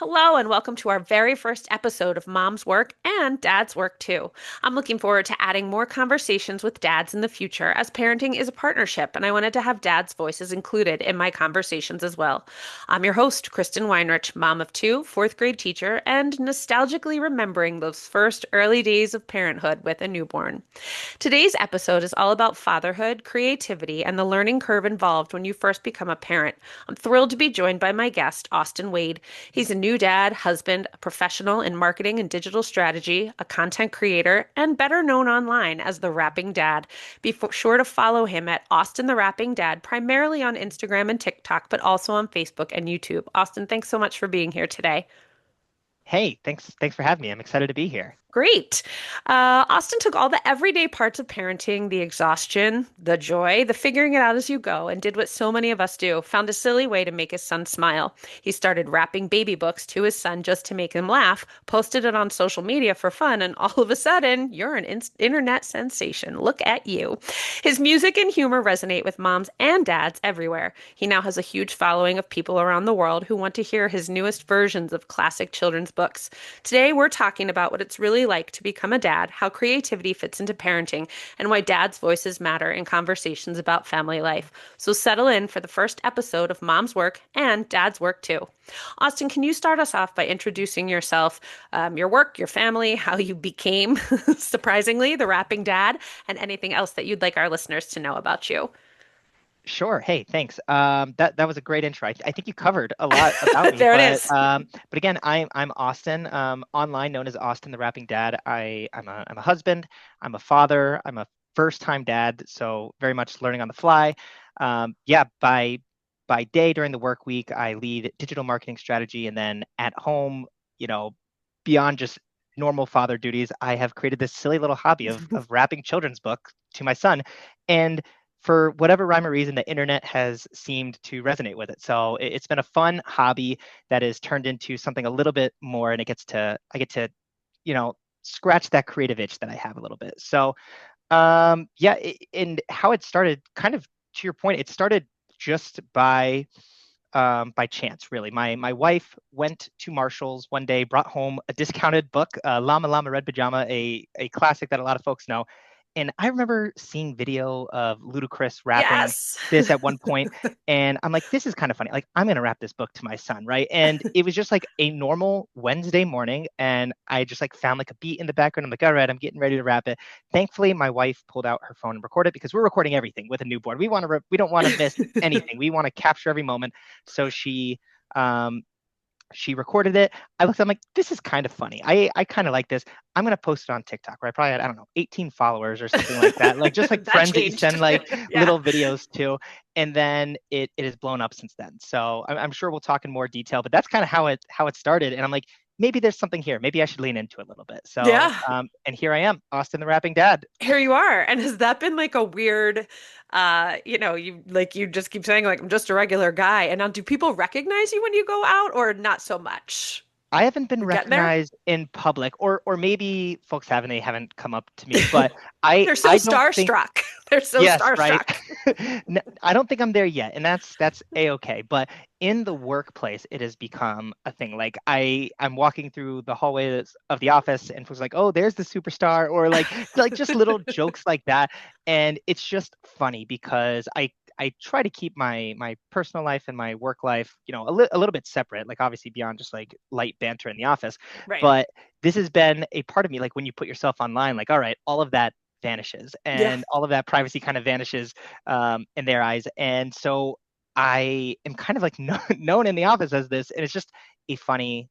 Hello, and welcome to our very first episode of Mom's Work and Dad's Work Too. I'm looking forward to adding more conversations with dads in the future as parenting is a partnership, and I wanted to have dads' voices included in my conversations as well. I'm your host, Kristin Weinrich, mom of two, fourth grade teacher, and nostalgically remembering those first early days of parenthood with a newborn. Today's episode is all about fatherhood, creativity, and the learning curve involved when you first become a parent. I'm thrilled to be joined by my guest, Austin Wade. He's a new dad, husband, a professional in marketing and digital strategy, a content creator, and better known online as the Rapping Dad. Be sure to follow him at Austin the Rapping Dad, primarily on Instagram and TikTok, but also on Facebook and YouTube. Austin, thanks so much for being here today. Hey, thanks for having me. I'm excited to be here. Great. Austin took all the everyday parts of parenting, the exhaustion, the joy, the figuring it out as you go, and did what so many of us do, found a silly way to make his son smile. He started wrapping baby books to his son just to make him laugh, posted it on social media for fun, and all of a sudden, you're an internet sensation. Look at you. His music and humor resonate with moms and dads everywhere. He now has a huge following of people around the world who want to hear his newest versions of classic children's books. Today, we're talking about what it's really like to become a dad, how creativity fits into parenting, and why dads' voices matter in conversations about family life. So settle in for the first episode of Mom's Work and Dad's Work Too. Austin, can you start us off by introducing yourself, your work, your family, how you became, surprisingly, the rapping dad, and anything else that you'd like our listeners to know about you? Sure. Hey, thanks. That was a great intro. I think you covered a lot about me, There it but is. but again, I'm Austin, online known as Austin the Rapping Dad. I'm a husband. I'm a father. I'm a first time dad, so very much learning on the fly. Yeah, by day during the work week, I lead digital marketing strategy, and then at home, you know, beyond just normal father duties, I have created this silly little hobby of wrapping children's books to my son, and for whatever rhyme or reason, the internet has seemed to resonate with it. So it's been a fun hobby that is turned into something a little bit more, and I get to, you know, scratch that creative itch that I have a little bit. So yeah, and how it started, kind of to your point, it started just by chance, really. My wife went to Marshall's one day, brought home a discounted book, Llama Llama Red Pajama, a classic that a lot of folks know. And I remember seeing video of Ludacris rapping Yes. this at one point, and I'm like, this is kind of funny. Like, I'm gonna rap this book to my son, right? And it was just like a normal Wednesday morning, and I just like found like a beat in the background. I'm like, all right, I'm getting ready to rap it. Thankfully, my wife pulled out her phone and recorded it because we're recording everything with a newborn. We don't want to miss anything. We want to capture every moment. So um, she recorded it. I'm like, this is kind of funny. I kind of like this. I'm gonna post it on TikTok, where I probably had, I don't know, 18 followers or something like that. Like just like That friends that you changed. send like Yeah. little videos to. And then it has blown up since then. So I'm sure we'll talk in more detail, but that's kind of how it started. And I'm like, maybe there's something here. Maybe I should lean into it a little bit. So Yeah. and here I am, Austin the Rapping Dad. Here you are. And has that been like a weird, you just keep saying like I'm just a regular guy. And now do people recognize you when you go out or not so much? I haven't been You're getting there? recognized in public, or maybe folks haven't. They haven't come up to me, but They're so I don't think. starstruck. They're so Yes, right. starstruck. I don't think I'm there yet, and that's a-okay. But in the workplace, it has become a thing. Like I'm walking through the hallways of the office, and folks are like, "Oh, there's the superstar," or like just little jokes like that, and it's just funny because I try to keep my personal life and my work life, a little bit separate. Like obviously beyond just like light banter in the office, Right. but this has been a part of me. Like when you put yourself online, like all right, all of that vanishes Yeah. and all of that privacy kind of vanishes in their eyes. And so I am kind of like known in the office as this, and it's just a funny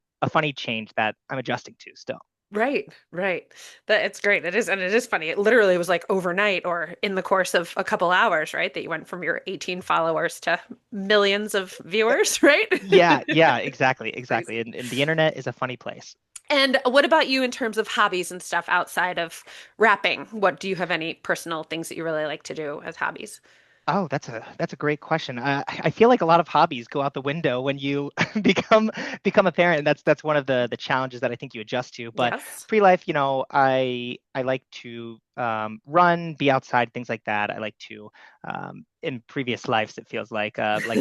change that I'm adjusting to still. Right, right. That it's great. It is, and it is funny. It literally was like overnight or in the course of a couple hours, right? That you went from your 18 followers to millions of viewers, right? Yeah, exactly, Crazy. exactly. And the internet is a funny place. And what about you in terms of hobbies and stuff outside of rapping? What do you have any personal things that you really like to do as hobbies? Oh, that's a great question. I feel like a lot of hobbies go out the window when you become a parent, and that's one of the challenges that I think you adjust to. But Yes. pre-life, I like to run, be outside, things like that. I like to in previous lives, it feels like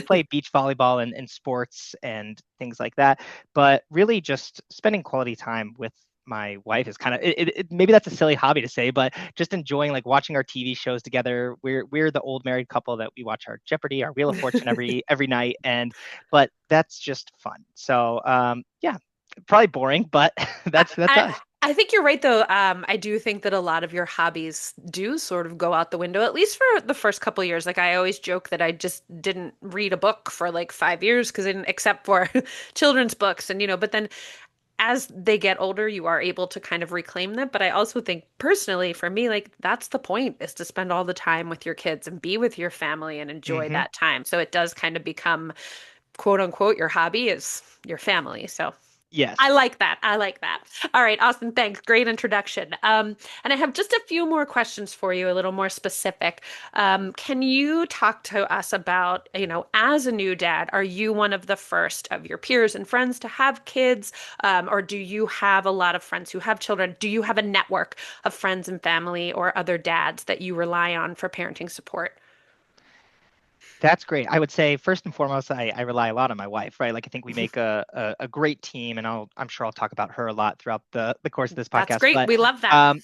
play beach volleyball and sports and things like that. But really, just spending quality time with my wife is kind of maybe that's a silly hobby to say, but just enjoying like watching our TV shows together. We're the old married couple that we watch our Jeopardy, our Wheel of Fortune every night, and but that's just fun. So yeah, probably boring, but I, that's I us. I think you're right though. I do think that a lot of your hobbies do sort of go out the window, at least for the first couple years. Like I always joke that I just didn't read a book for like 5 years because I didn't, except for children's books, and but then as they get older, you are able to kind of reclaim them. But I also think personally, for me, like that's the point is to spend all the time with your kids and be with your family and enjoy Hmm. that time. So it does kind of become quote unquote your hobby is your family. So I Yes. like that. I like that. All right, Austin, thanks. Great introduction. And I have just a few more questions for you, a little more specific. Can you talk to us about, as a new dad, are you one of the first of your peers and friends to have kids? Or do you have a lot of friends who have children? Do you have a network of friends and family or other dads that you rely on for parenting support? That's great. I would say first and foremost, I rely a lot on my wife, right? Like I think we make a great team, and I'm sure I'll talk about her a lot throughout the course of this That's podcast. great. We love that. Um,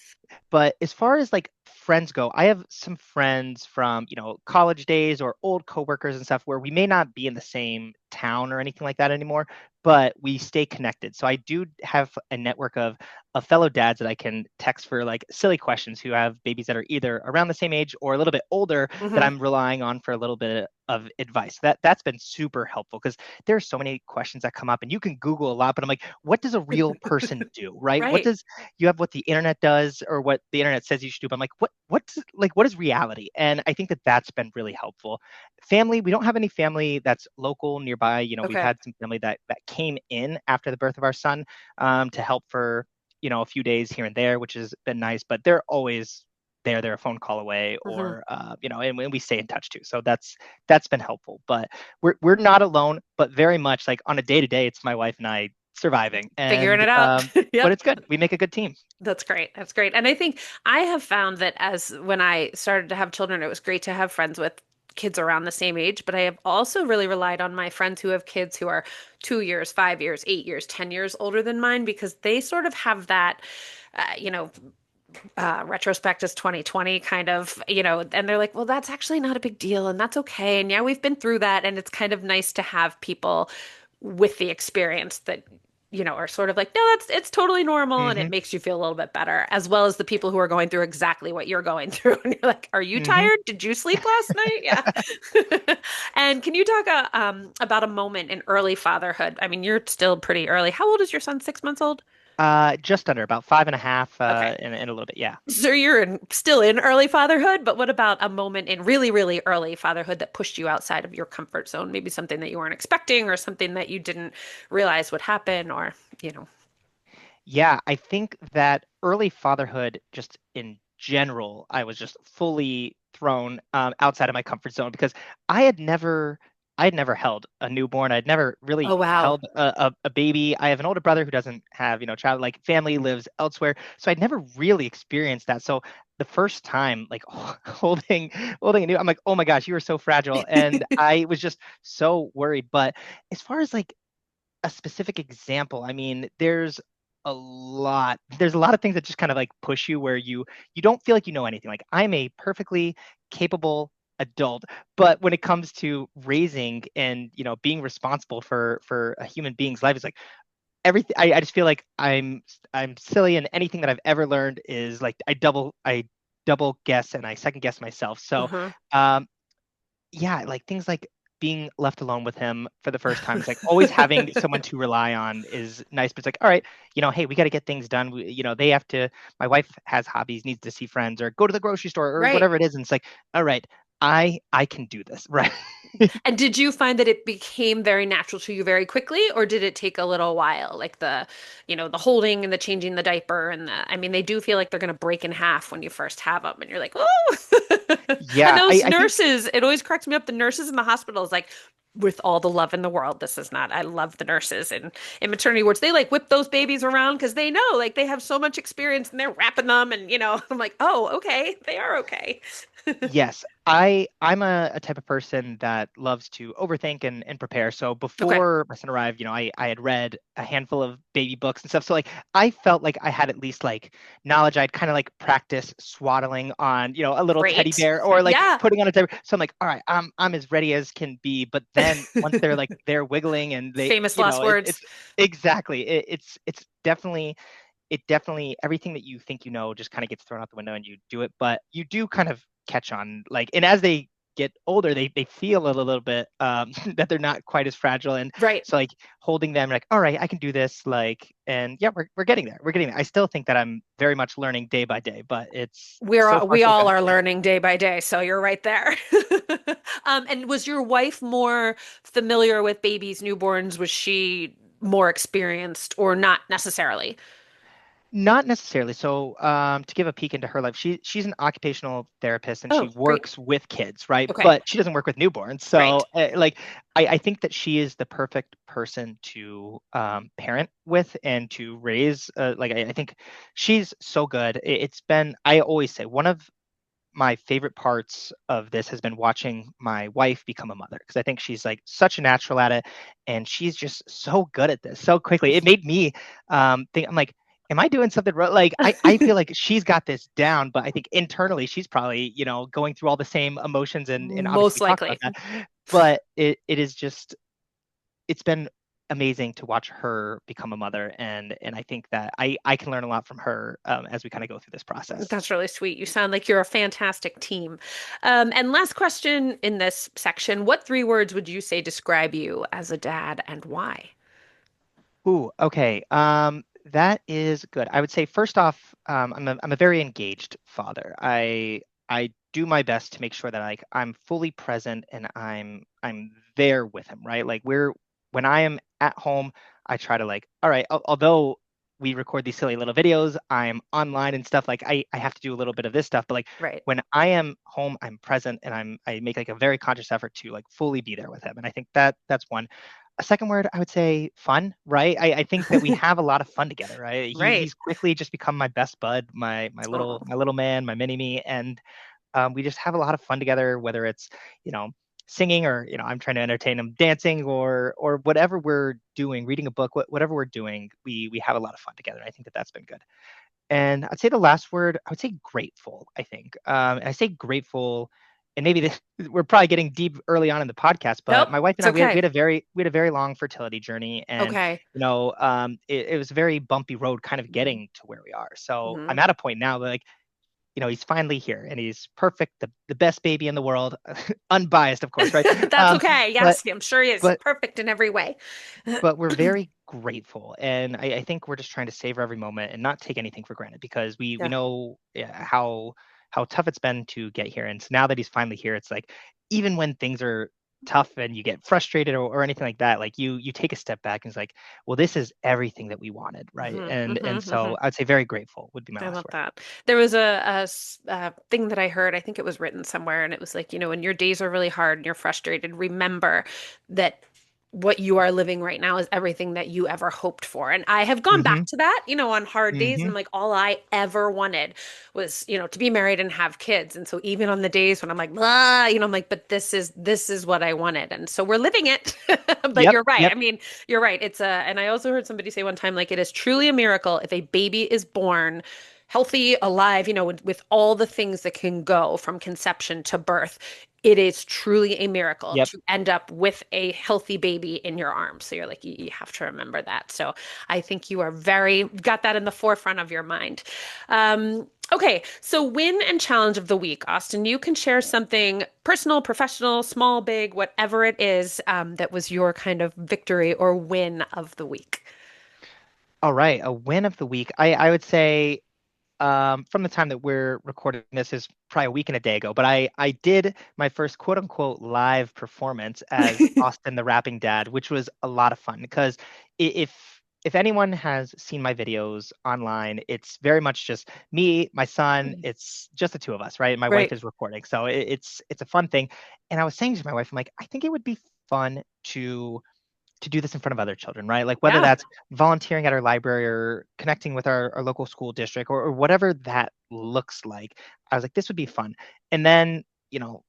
but as far as like friends go, I have some friends from, college days or old coworkers and stuff where we may not be in the same town or anything like that anymore, but we stay connected. So I do have a network of fellow dads that I can text for like silly questions who have babies that are either around the same age or a little bit older that Hmm. I'm relying on for a little bit of advice. That's been super helpful because there are so many questions that come up and you can Google a lot, but I'm like, what does a real person do, right? What Right. does you have what the internet does or what the internet says you should do, but I'm like, what is reality? And I think that that's been really helpful. Family, we don't have any family that's local nearby. We've Okay. had some family that came in after the birth of our son to help for a few days here and there, which has been nice, but they're always there. They're a phone call away, Hmm. or and we stay in touch too. So that's been helpful. But we're not alone, but very much like on a day to day, it's my wife and I surviving, Figuring and it out. but Yep. it's good. We make a good team. That's great. That's great. And I think I have found that as when I started to have children, it was great to have friends with kids around the same age, but I have also really relied on my friends who have kids who are 2 years, 5 years, 8 years, 10 years older than mine because they sort of have that, uh, you know, retrospect is 2020 kind of, and they're like, well, that's actually not a big deal and that's okay. And yeah, we've been through that. And it's kind of nice to have people with the experience that, are sort of like, no, it's totally normal. And it Hmm. makes you feel a little bit better, as well as the people who are going through exactly what you're going through. And you're like, are you Hmm. tired? Did you sleep last night? Yeah. And can you talk about a moment in early fatherhood? I mean, you're still pretty early. How old is your son? 6 months old? Just under about 5.5, Okay. and a little bit. Yeah. So you're still in early fatherhood, but what about a moment in really, really early fatherhood that pushed you outside of your comfort zone? Maybe something that you weren't expecting or something that you didn't realize would happen or, you know. Yeah, I think that early fatherhood, just in general, I was just fully thrown outside of my comfort zone because I had never, I had never held a newborn. I'd never Oh, really wow. held a baby. I have an older brother who doesn't have, child, like family lives elsewhere, so I'd never really experienced that. So the first time, like holding a new, I'm like, oh my gosh, you are so fragile, and I was just so worried. But as far as like a specific example, I mean, there's a lot of things that just kind of like push you where you don't feel like you know anything. Like I'm a perfectly capable adult, but when it comes to raising and being responsible for a human being's life, it's like everything. I just feel like I'm silly, and anything that I've ever learned is like I double guess and I second guess myself. So Uh-huh. um yeah, like things like being left alone with him for the first time. It's like always having someone to rely on is nice, but it's like, all right, hey, we got to get things done. They have to, my wife has hobbies, needs to see friends or go to the grocery store or Right. whatever it is. And it's like, all right, I can do this, right? And did you find that it became very natural to you very quickly, or did it take a little while? Like the holding and the changing the diaper and I mean, they do feel like they're going to break in half when you first have them, and you're like, oh. And Yeah, those I think nurses, it always cracks me up. The nurses in the hospitals, like, with all the love in the world, this is not, I love the nurses in maternity wards. They like whip those babies around because they know like they have so much experience and they're wrapping them. And, I'm like, oh, okay, they are okay. yes, I'm a type of person that loves to overthink and prepare. So Okay, before my son arrived, I had read a handful of baby books and stuff. So like I felt like I had at least like knowledge. I'd kind of like practice swaddling on, a little teddy great. bear or like Yeah, putting on a diaper. So I'm like, all right, I'm as ready as can be. But then once they're wiggling and famous last words. it's exactly it's definitely everything that you think just kind of gets thrown out the window and you do it, but you do kind of catch on like, and as they get older, they feel a little bit that they're not quite as fragile, and Right. so like holding them like, all right, I can do this, like, and yeah, we're getting there. We're getting there. I still think that I'm very much learning day by day, but it's so far We so all good. are learning day by day, so you're right there. And was your wife more familiar with babies, newborns? Was she more experienced or not necessarily? Not necessarily. So, to give a peek into her life, she's an occupational therapist and she Oh, great. works with kids, right? Okay. But she doesn't work with newborns. Right. So, like, I think that she is the perfect person to parent with and to raise. Like, I think she's so good. It's been, I always say, one of my favorite parts of this has been watching my wife become a mother because I think she's like such a natural at it, and she's just so good at this so quickly. It made me think, I'm like, am I doing something wrong? Like I feel like she's got this down, but I think internally she's probably, going through all the same emotions, and obviously Most we talk about likely. that. But it is just, it's been amazing to watch her become a mother, and I think that I can learn a lot from her as we kind of go through this process. That's really sweet. You sound like you're a fantastic team. And last question in this section, what three words would you say describe you as a dad and why? Ooh, okay. That is good. I would say first off, I'm a very engaged father. I do my best to make sure that like I'm fully present and I'm there with him, right? Like when I am at home, I try to like, all right, although we record these silly little videos, I'm online and stuff, like I have to do a little bit of this stuff, but like Right. when I am home, I'm present and I make like a very conscious effort to like fully be there with him. And I think that that's one. A second word, I would say fun, right? I think that we have a lot of fun together, right? Right. He's quickly just become my best bud, Oh, my little man, my mini me, and we just have a lot of fun together. Whether it's you know singing, or I'm trying to entertain him dancing, or whatever we're doing, reading a book, whatever we're doing, we have a lot of fun together. I think that that's been good. And I'd say the last word, I would say grateful, I think. And I say grateful, and maybe this, we're probably getting deep early on in the podcast, but nope. my wife and It's I, we okay. had a very long fertility journey. And, Okay. it was a very bumpy road kind of getting to where we are. So Hmm. I'm at a point now where, like, he's finally here and he's perfect, the best baby in the world, unbiased, of course, right? That's okay. But, Yes, I'm sure he is but perfect in every way. but we're very grateful, and I think we're just trying to savor every moment and not take anything for granted, because we Yeah. know, yeah, how tough it's been to get here. And so now that he's finally here, it's like, even when things are tough and you get frustrated, or anything like that, like you take a step back and it's like, well, this is everything that we wanted, right? Hmm. And Hmm. Hmm. so I would say very grateful would be my I last love word. that. There was a thing that I heard, I think it was written somewhere, and it was like, when your days are really hard and you're frustrated, remember that what you are living right now is everything that you ever hoped for. And I have gone Mm-hmm. back to that, on hard days, and Mm-hmm. I'm like, all I ever wanted was, to be married and have kids. And so even on the days when I'm like, blah, I'm like, but this is what I wanted. And so we're living it. But Yep. you're right. Yep. I mean, you're right. And I also heard somebody say one time, like, it is truly a miracle if a baby is born healthy, alive, with all the things that can go from conception to birth. It is truly a miracle Yep. to end up with a healthy baby in your arms. So you're like, you have to remember that. So I think you are got that in the forefront of your mind. Okay, so win and challenge of the week, Austin. You can share something personal, professional, small, big, whatever it is, that was your kind of victory or win of the week. All right. A win of the week. I would say, from the time that we're recording this is probably a week and a day ago, but I did my first quote unquote live performance as Austin the rapping dad, which was a lot of fun because if anyone has seen my videos online, it's very much just me, my son, it's just the two of us, right? My wife Right. is recording. So it's a fun thing. And I was saying to my wife, I'm like, I think it would be fun to do this in front of other children, right? Like whether Yeah. that's volunteering at our library or connecting with our local school district or whatever that looks like. I was like, this would be fun. And then,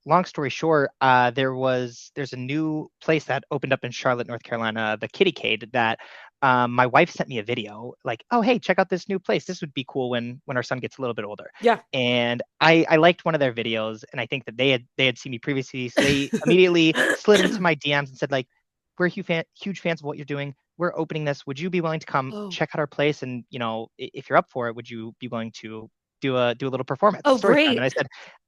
long story short, there's a new place that opened up in Charlotte, North Carolina, the Kittycade that my wife sent me a video like, oh, hey, check out this new place. This would be cool when our son gets a little bit older. Yeah. And I liked one of their videos, and I think that they had seen me previously, so they immediately slid into my DMs and said like, we're huge fans of what you're doing. We're opening this. Would you be willing to come Oh. check out our place? And if you're up for it, would you be willing to do a little performance, a Oh, story time? And great. I said,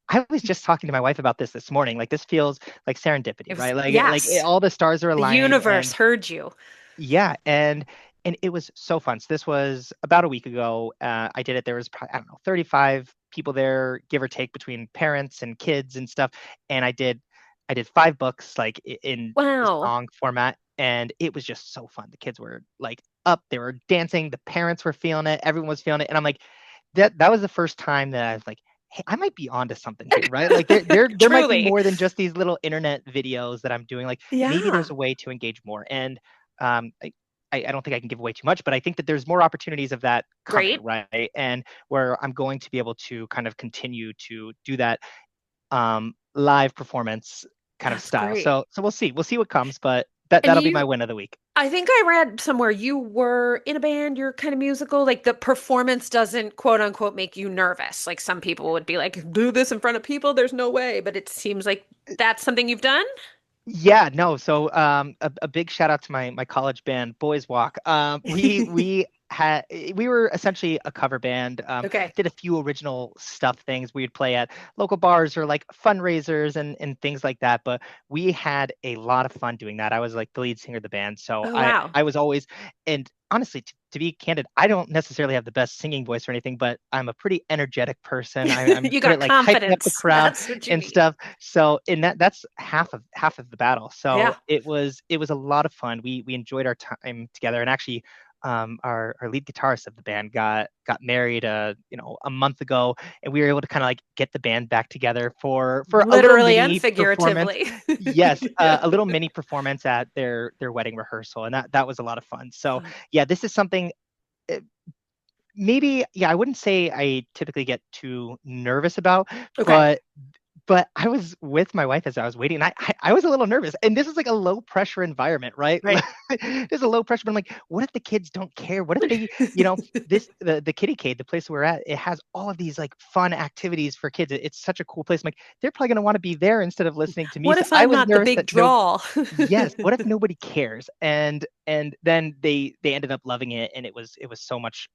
I was just talking to my wife about this morning. Like this feels like serendipity, It was, right? Like yes. all the stars are The aligning, universe and heard you. yeah, and it was so fun. So this was about a week ago. I did it. There was probably, I don't know, 35 people there, give or take, between parents and kids and stuff. And I did 5 books like in the Wow. song format, and it was just so fun. The kids were like up, they were dancing, the parents were feeling it, everyone was feeling it, and I'm like, that was the first time that I was like, hey, I might be onto something here, right? Like there might be Truly. more than just these little internet videos that I'm doing. Like maybe Yeah. there's a way to engage more. And um, I, I don't think I can give away too much, but I think that there's more opportunities of that coming, Great. right? And where I'm going to be able to kind of continue to do that live performance kind of That's style. great. So we'll see what comes, but that And that'll be my you, win of the week. I think I read somewhere you were in a band, you're kind of musical. Like the performance doesn't quote unquote make you nervous. Like some people would be like, do this in front of people, there's no way. But it seems like that's something you've done. Yeah, no. So a big shout out to my college band, Boys Walk. We were essentially a cover band. Okay. Did a few original stuff things. We'd play at local bars or like fundraisers and things like that. But we had a lot of fun doing that. I was like the lead singer of the band, so Oh, I wow. I was always, and honestly, to be candid, I don't necessarily have the best singing voice or anything, but I'm a pretty energetic person. I'm You good got at like hyping up the confidence. crowd That's what you and need. stuff. So in that's half of the battle. Yeah. So it was a lot of fun. We enjoyed our time together, and actually our lead guitarist of the band got married a month ago, and we were able to kind of like get the band back together for a little Literally and mini performance. figuratively. Yes, a little mini performance at their wedding rehearsal, and that was a lot of fun. So Fun. yeah, this is something, uh, maybe, yeah, I wouldn't say I typically get too nervous about, Okay. but I was with my wife as I was waiting, and I was a little nervous. And this is like a low pressure environment, right? Right. There's a low pressure, but I'm like, what if the kids don't care? What if they, the Kitty Cade, the place we're at, it has all of these like fun activities for kids. It's such a cool place. I'm like, they're probably gonna want to be there instead of listening to me. What So if I I'm was not the nervous big that no. draw? Yes, what if nobody cares? And then they ended up loving it, and it was so much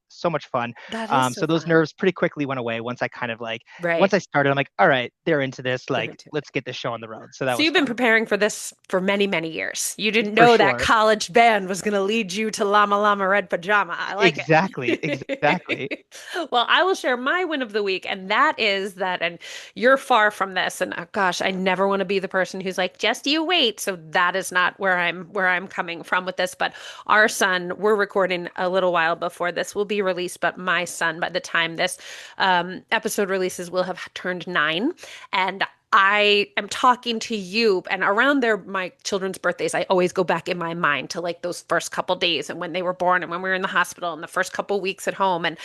fun. That is so So those fun. nerves pretty quickly went away once I kind of like once Right. I started. I'm like, all right, they're into this. They're Like, into it. let's get this show on the road. So that So was you've been fun preparing for this for many, many years. You didn't for know that sure. college band was going to lead you to Llama Llama Red Pajama. I like Exactly, exactly. it. Well, I will share my win of the week, and that is that, and you're far from this. And gosh, I never want to be the person who's like, just you wait. So that is not where I'm coming from with this. But our son, we're recording a little while before this will be released, but my son, by the time this episode releases, will have turned 9. And I am talking to you, and around my children's birthdays, I always go back in my mind to like those first couple days and when they were born and when we were in the hospital and the first couple weeks at home. And,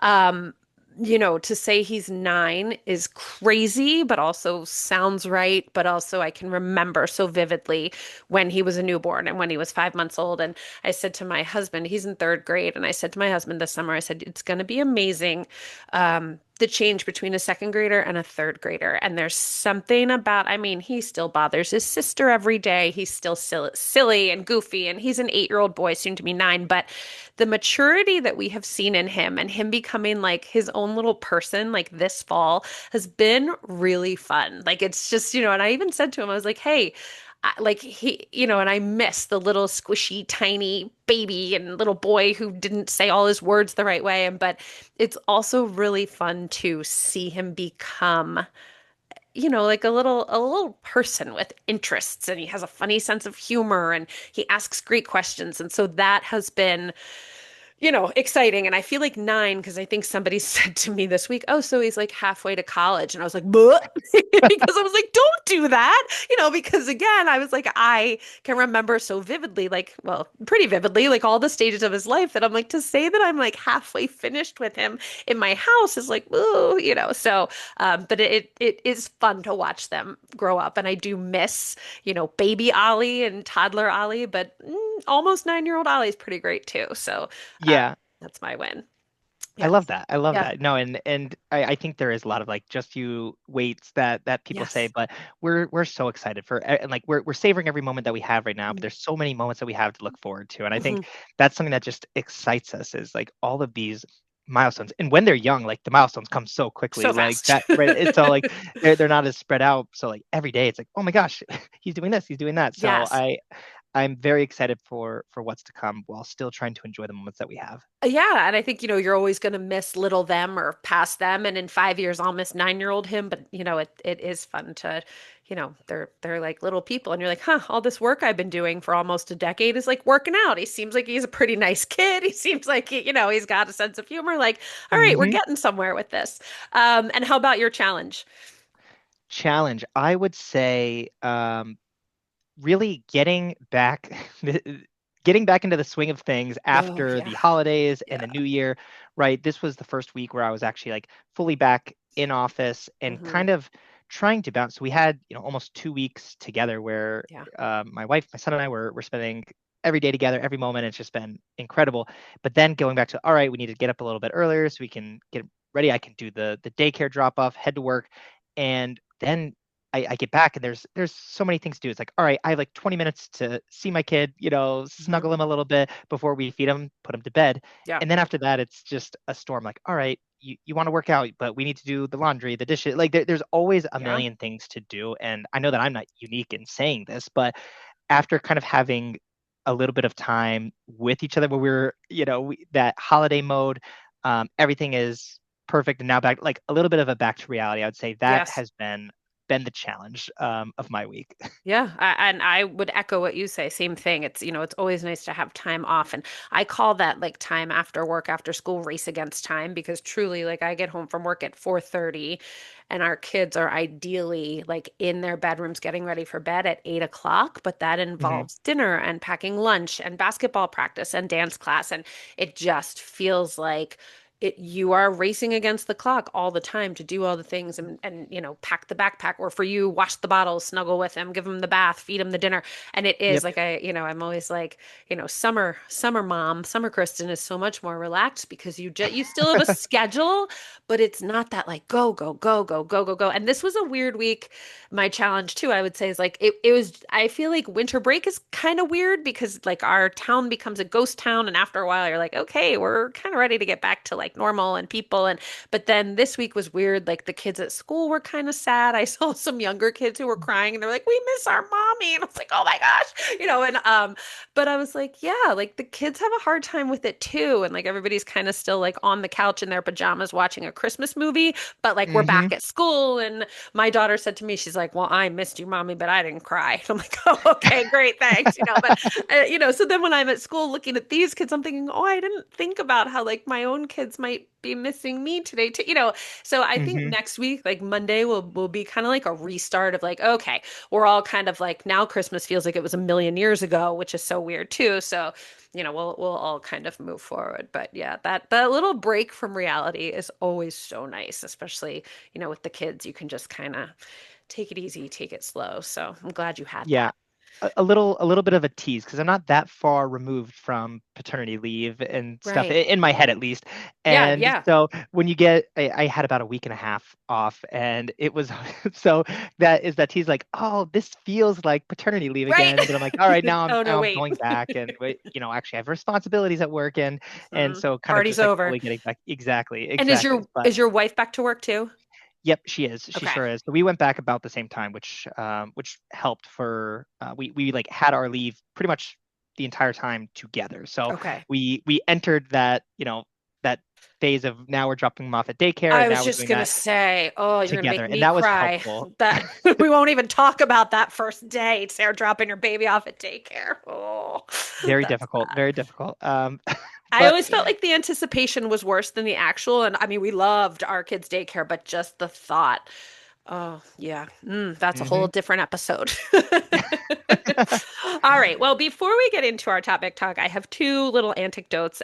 um, to say he's 9 is crazy, but also sounds right. But also, I can remember so vividly when he was a newborn and when he was 5 months old. And I said to my husband, he's in third grade, and I said to my husband this summer, I said, it's going to be amazing, the change between a second grader and a third grader. And there's something about, I mean, he still bothers his sister every day. He's still silly and goofy, and he's an 8-year-old boy, soon to be 9. But the maturity that we have seen in him and him becoming like his own little person, like this fall, has been really fun. Like it's just, and I even said to him, I was like, hey, like he, and I miss the little squishy, tiny baby and little boy who didn't say all his words the right way. But it's also really fun to see him become, like a little person with interests, and he has a funny sense of humor and he asks great questions. And so that has been exciting. And I feel like 9 because I think somebody said to me this week, oh, so he's like halfway to college. And I was like, "But," because I was like, don't do that, because again, I was like, I can remember so vividly, like, well, pretty vividly, like all the stages of his life that I'm like, to say that I'm like halfway finished with him in my house is like, ooh, so, but it is fun to watch them grow up. And I do miss, baby Ollie and toddler Ollie, but almost 9-year-old Ollie is pretty great too. So, uh, Yeah, that's my win. I Yeah. love that. I love Yeah. that. No, and I think there is a lot of like just you waits that people say, Yes. but we're so excited for and like we're savoring every moment that we have right now, but there's so many moments that we have to look forward to. And I think Mhm. that's something that just excites us is like all of these milestones. And when they're young, like the milestones come so quickly, So like fast. that, right? It's all like they're not as spread out. So like every day it's like, oh my gosh, he's doing this, he's doing that. So Yes. I'm very excited for what's to come while still trying to enjoy the moments that we have. Yeah, and I think, you're always going to miss little them or past them. And in 5 years, I'll miss 9-year-old him. But, it is fun to, they're like little people. And you're like, huh, all this work I've been doing for almost a decade is like working out. He seems like he's a pretty nice kid. He seems like, he's got a sense of humor. Like, all right, we're Hmm. getting somewhere with this. And how about your challenge? Challenge, I would say, really getting back into the swing of things Oh, after yeah. the holidays and Yeah. the new year, right? This was the first week where I was actually like fully back in office and Hmm. kind of trying to bounce. So we had, almost 2 weeks together where Yeah. my wife, my son, and I were spending every day together, every moment. It's just been incredible. But then going back to, all right, we need to get up a little bit earlier so we can get ready. I can do the daycare drop off, head to work, and then I get back and there's so many things to do. It's like, all right, I have like 20 minutes to see my kid, Hmm. snuggle him a little bit before we feed him, put him to bed. Yeah. And then after that, it's just a storm. Like, all right, you want to work out, but we need to do the laundry, the dishes. Like there's always a Yeah. million things to do. And I know that I'm not unique in saying this, but after kind of having a little bit of time with each other where we're, that holiday mode, everything is perfect and now back like a little bit of a back to reality. I would say that Yes. has been the challenge of my week. Yeah, and I would echo what you say. Same thing. It's always nice to have time off. And I call that like time after work, after school race against time because truly, like I get home from work at 4:30 and our kids are ideally like in their bedrooms getting ready for bed at 8 o'clock, but that Hmm. involves dinner and packing lunch and basketball practice and dance class. And it just feels like you are racing against the clock all the time to do all the things and pack the backpack, or for you wash the bottles, snuggle with him, give him the bath, feed him the dinner. And it is Yep. like I'm always like, summer mom, summer Kristin is so much more relaxed because you still have a schedule, but it's not that like go go go go go go go. And this was a weird week. My challenge too, I would say, is like it was, I feel like winter break is kind of weird because like our town becomes a ghost town, and after a while you're like, okay, we're kind of ready to get back to like normal and people. And but then this week was weird. Like the kids at school were kind of sad. I saw some younger kids who were crying and they're like, we miss our mommy. And I was like, oh my gosh, and but I was like, yeah, like the kids have a hard time with it too. And like everybody's kind of still like on the couch in their pajamas watching a Christmas movie, but like we're back Hmm. at school. And my daughter said to me, she's like, well, I missed you, mommy, but I didn't cry. And I'm like, oh, okay, great, thanks. But so then when I'm at school looking at these kids, I'm thinking, oh, I didn't think about how like my own kids might be missing me today too. So I think Hmm. next week, like Monday, will be kind of like a restart of like, okay, we're all kind of like now Christmas feels like it was a million years ago, which is so weird too. So, we'll all kind of move forward. But yeah, that little break from reality is always so nice, especially, with the kids, you can just kind of take it easy, take it slow. So I'm glad you had Yeah, that. a little bit of a tease because I'm not that far removed from paternity leave and stuff Right. in my head at least. Yeah, And yeah. so when I had about a week and a half off, and it was so that is that tease like, oh, this feels like paternity leave Right. again. But I'm like, all right, now I'm Oh no, now I'm wait. going back, and wait, actually I have responsibilities at work, and Mhm. so kind of Party's just like over. fully getting back. Exactly, And is exactly. your But is your wife back to work too? Yep, she is. She Okay. sure is. So we went back about the same time, which helped for we like had our leave pretty much the entire time together. So Okay. we entered that, that phase of now we're dropping them off at daycare I and was now we're just doing gonna that say, oh, you're gonna together. make And me that was cry. helpful. That we won't even talk about that first date. Sarah dropping your baby off at daycare. Oh, Very that's difficult, bad. very difficult. I But always felt like the anticipation was worse than the actual. And I mean, we loved our kids' daycare, but just the thought. Oh, yeah. That's a whole mhm. different episode. All right. Well, before we get into our topic talk, I have two little anecdotes.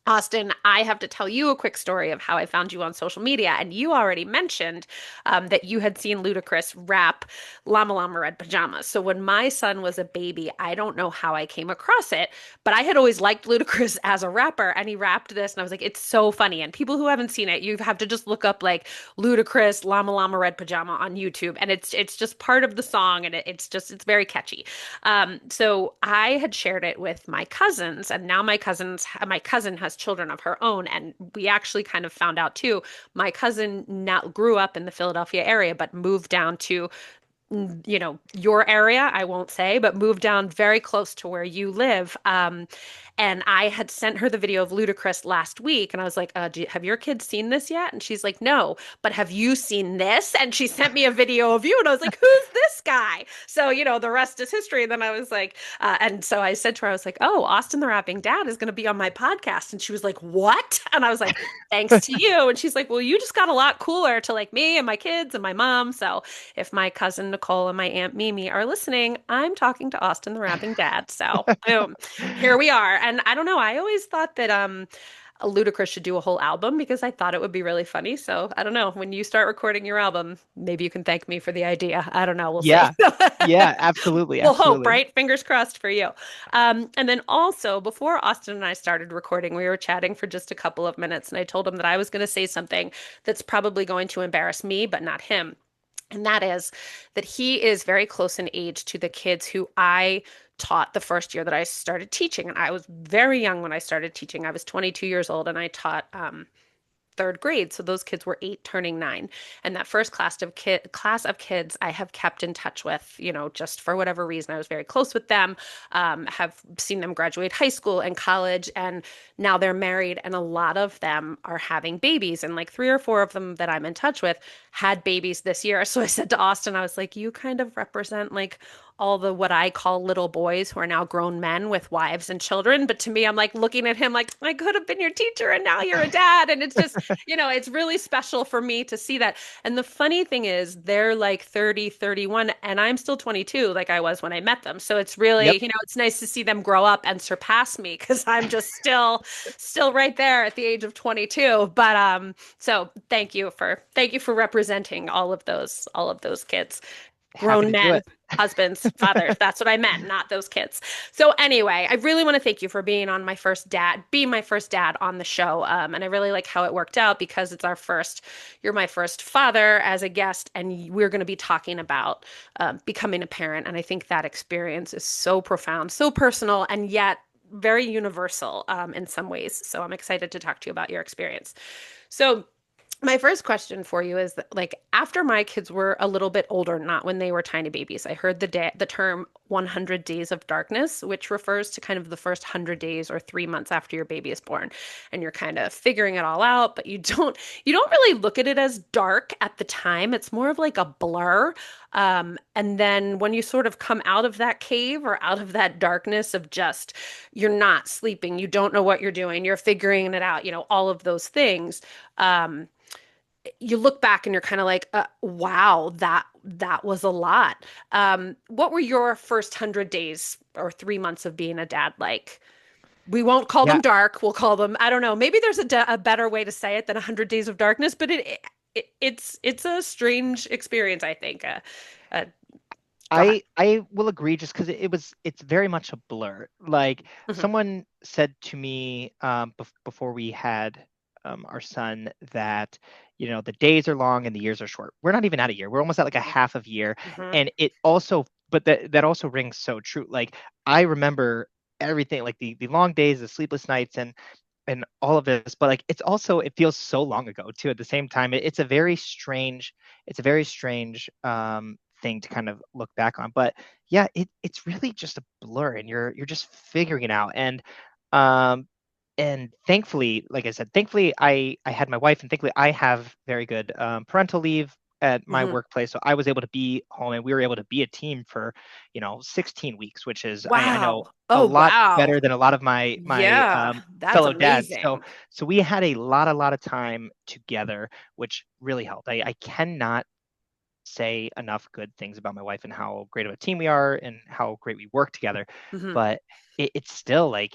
Austin, I have to tell you a quick story of how I found you on social media. And you already mentioned that you had seen Ludacris rap Llama Llama Red Pajamas. So when my son was a baby, I don't know how I came across it, but I had always liked Ludacris as a rapper. And he rapped this, and I was like, it's so funny. And people who haven't seen it, you have to just look up like Ludacris Llama Llama Red Pajama on YouTube. And it's just part of the song, and it's very catchy. So I had shared it with my cousins, and now my cousin has children of her own, and we actually kind of found out too. My cousin now grew up in the Philadelphia area, but moved down to your area, I won't say, but moved down very close to where you live. And I had sent her the video of Ludacris last week, and I was like, have your kids seen this yet? And she's like, no, but have you seen this? And she sent me a video of you, and I was like, who's this guy? So, the rest is history. And then I was like, and so I said to her, I was like, oh, Austin the Rapping Dad is going to be on my podcast. And she was like, what? And I was like, thanks to you. And she's like, well, you just got a lot cooler to like me and my kids and my mom. So, if my cousin Nicole and my Aunt Mimi are listening, I'm talking to Austin the Rapping Dad. So, boom, here we are. And I don't know, I always thought that Ludacris should do a whole album because I thought it would be really funny. So, I don't know, when you start recording your album, maybe you can thank me for the idea. I don't know, we'll see. yeah, yeah, absolutely, We'll hope, absolutely. right? Fingers crossed for you. And then also, before Austin and I started recording, we were chatting for just a couple of minutes, and I told him that I was going to say something that's probably going to embarrass me, but not him. And that is that he is very close in age to the kids who I taught the first year that I started teaching. And I was very young when I started teaching. I was 22 years old, and I taught third grade. So those kids were 8 turning 9. And that first class of kids I have kept in touch with, just for whatever reason. I was very close with them, have seen them graduate high school and college, and now they're married, and a lot of them are having babies. And like 3 or 4 of them that I'm in touch with had babies this year. So I said to Austin, I was like, you kind of represent like all the what I call little boys who are now grown men with wives and children. But to me, I'm like looking at him like, I could have been your teacher and now you're a dad. And it's just, it's really special for me to see that. And the funny thing is, they're like 30, 31, and I'm still 22, like I was when I met them. So it's really, Yep. it's nice to see them grow up and surpass me because I'm just still right there at the age of 22. But so thank you for representing all of those kids, Happy grown to do men, it. husbands, fathers. That's what I meant, not those kids. So anyway, I really want to thank you for being my first dad on the show. And I really like how it worked out because you're my first father as a guest, and we're going to be talking about becoming a parent. And I think that experience is so profound, so personal, and yet very universal in some ways. So I'm excited to talk to you about your experience. So my first question for you is that, like, after my kids were a little bit older, not when they were tiny babies, I heard the term 100 days of darkness, which refers to kind of the first 100 days or 3 months after your baby is born, and you're kind of figuring it all out, but you don't really look at it as dark at the time. It's more of like a blur. And then when you sort of come out of that cave or out of that darkness of just you're not sleeping, you don't know what you're doing, you're figuring it out, all of those things. Um, you look back and you're kind of like, wow, that was a lot. What were your first 100 days or 3 months of being a dad like? We won't call Yeah, them dark. We'll call them, I don't know. Maybe there's a better way to say it than 100 days of darkness, but it's a strange experience, I think. Uh, Go ahead. I will agree just because it's very much a blur. Like Mhm. someone said to me before we had our son that the days are long and the years are short. We're not even at a year. We're almost at like a half of year, Mhm. and it also but that also rings so true. Like I remember everything, like the long days, the sleepless nights, and and all of this, but like it's also it feels so long ago too. At the same time, it's a very strange, thing to kind of look back on. But yeah, it's really just a blur, and you're just figuring it out. Um, and thankfully, like I said, thankfully I had my wife, and thankfully I have very good parental leave at my Hmm. workplace, so I was able to be home, and we were able to be a team for 16 weeks, which is I know Wow. a Oh, lot wow. better than a lot of my Yeah, that's fellow dads. So amazing. so we had a lot of time together, which really helped. I cannot say enough good things about my wife and how great of a team we are and how great we work together. Hmm. But it's still like,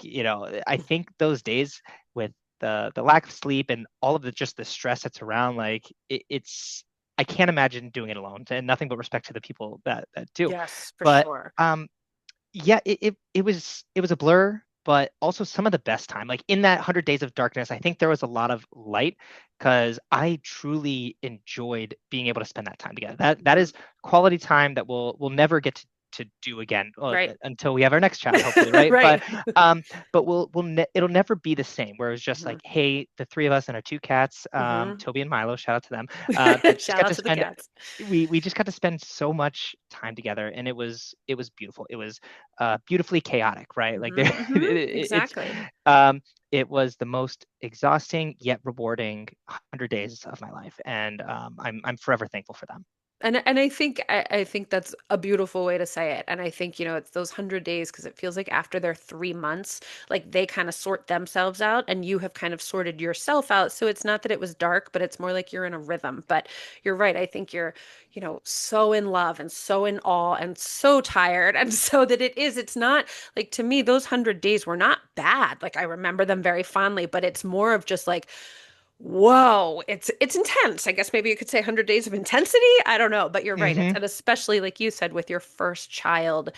I think those days with the lack of sleep and all of the just the stress that's around, like it's I can't imagine doing it alone. And nothing but respect to the people that do. Yes, for But sure. yeah, it was a blur, but also some of the best time. Like in that 100 days of darkness, I think there was a lot of light because I truly enjoyed being able to spend that time together. That Hmm. is quality time that we'll never get to do again Right. until we have our next child, hopefully, right? But Right. um, but it'll never be the same. Where it's just Hmm. like, hey, the three of us and our two cats, Hmm. Toby and Milo, shout out to them, that just Shout got out to to the spend cats. we just got to spend so much time together, and it was beautiful. It was beautifully chaotic, right? Like Hmm. there, Hmm. it's Exactly. um, it was the most exhausting yet rewarding 100 days of my life, and I'm forever thankful for them. And I think that's a beautiful way to say it. And I think, it's those 100 days because it feels like after their 3 months, like they kind of sort themselves out and you have kind of sorted yourself out. So it's not that it was dark, but it's more like you're in a rhythm. But you're right. I think you're, so in love and so in awe and so tired. And so that it's not like to me, those 100 days were not bad. Like I remember them very fondly, but it's more of just like, whoa, it's intense. I guess maybe you could say 100 days of intensity. I don't know, but you're right. It's Hmm. and especially like you said with your first child,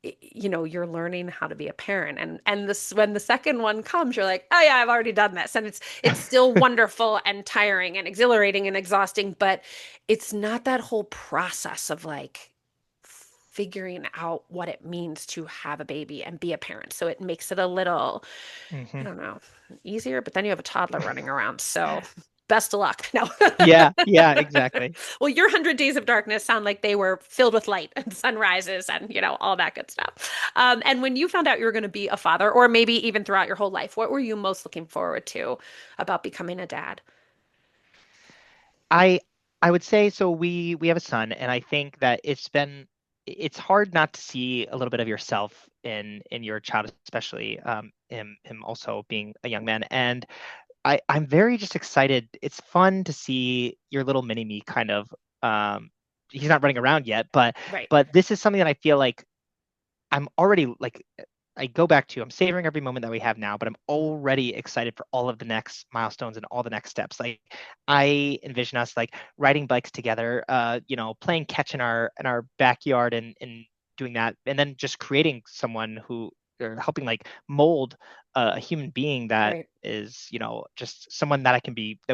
you're learning how to be a parent and this when the second one comes, you're like, "Oh yeah, I've already done this." And it's still wonderful and tiring and exhilarating and exhausting, but it's not that whole process of like figuring out what it means to have a baby and be a parent. So it makes it a little, I Hmm. don't know, easier, but then you have a toddler running around. So best of luck. No. Yeah, yeah, exactly. Well, your 100 days of darkness sound like they were filled with light and sunrises and, all that good stuff. And when you found out you were going to be a father, or maybe even throughout your whole life, what were you most looking forward to about becoming a dad? I I would say so. We have a son, and I think that it's hard not to see a little bit of yourself in your child, especially him also being a young man. And I'm very just excited. It's fun to see your little mini me kind of. He's not running around yet, but Right. this is something that I feel like I'm already like I go back to I'm savoring every moment that we have now, but I'm Mhm. already excited for all of the next milestones and all the next steps. Like I envision us like riding bikes together, playing catch in our backyard and doing that, and then just creating someone who or helping like mold a human being that Right. is just someone that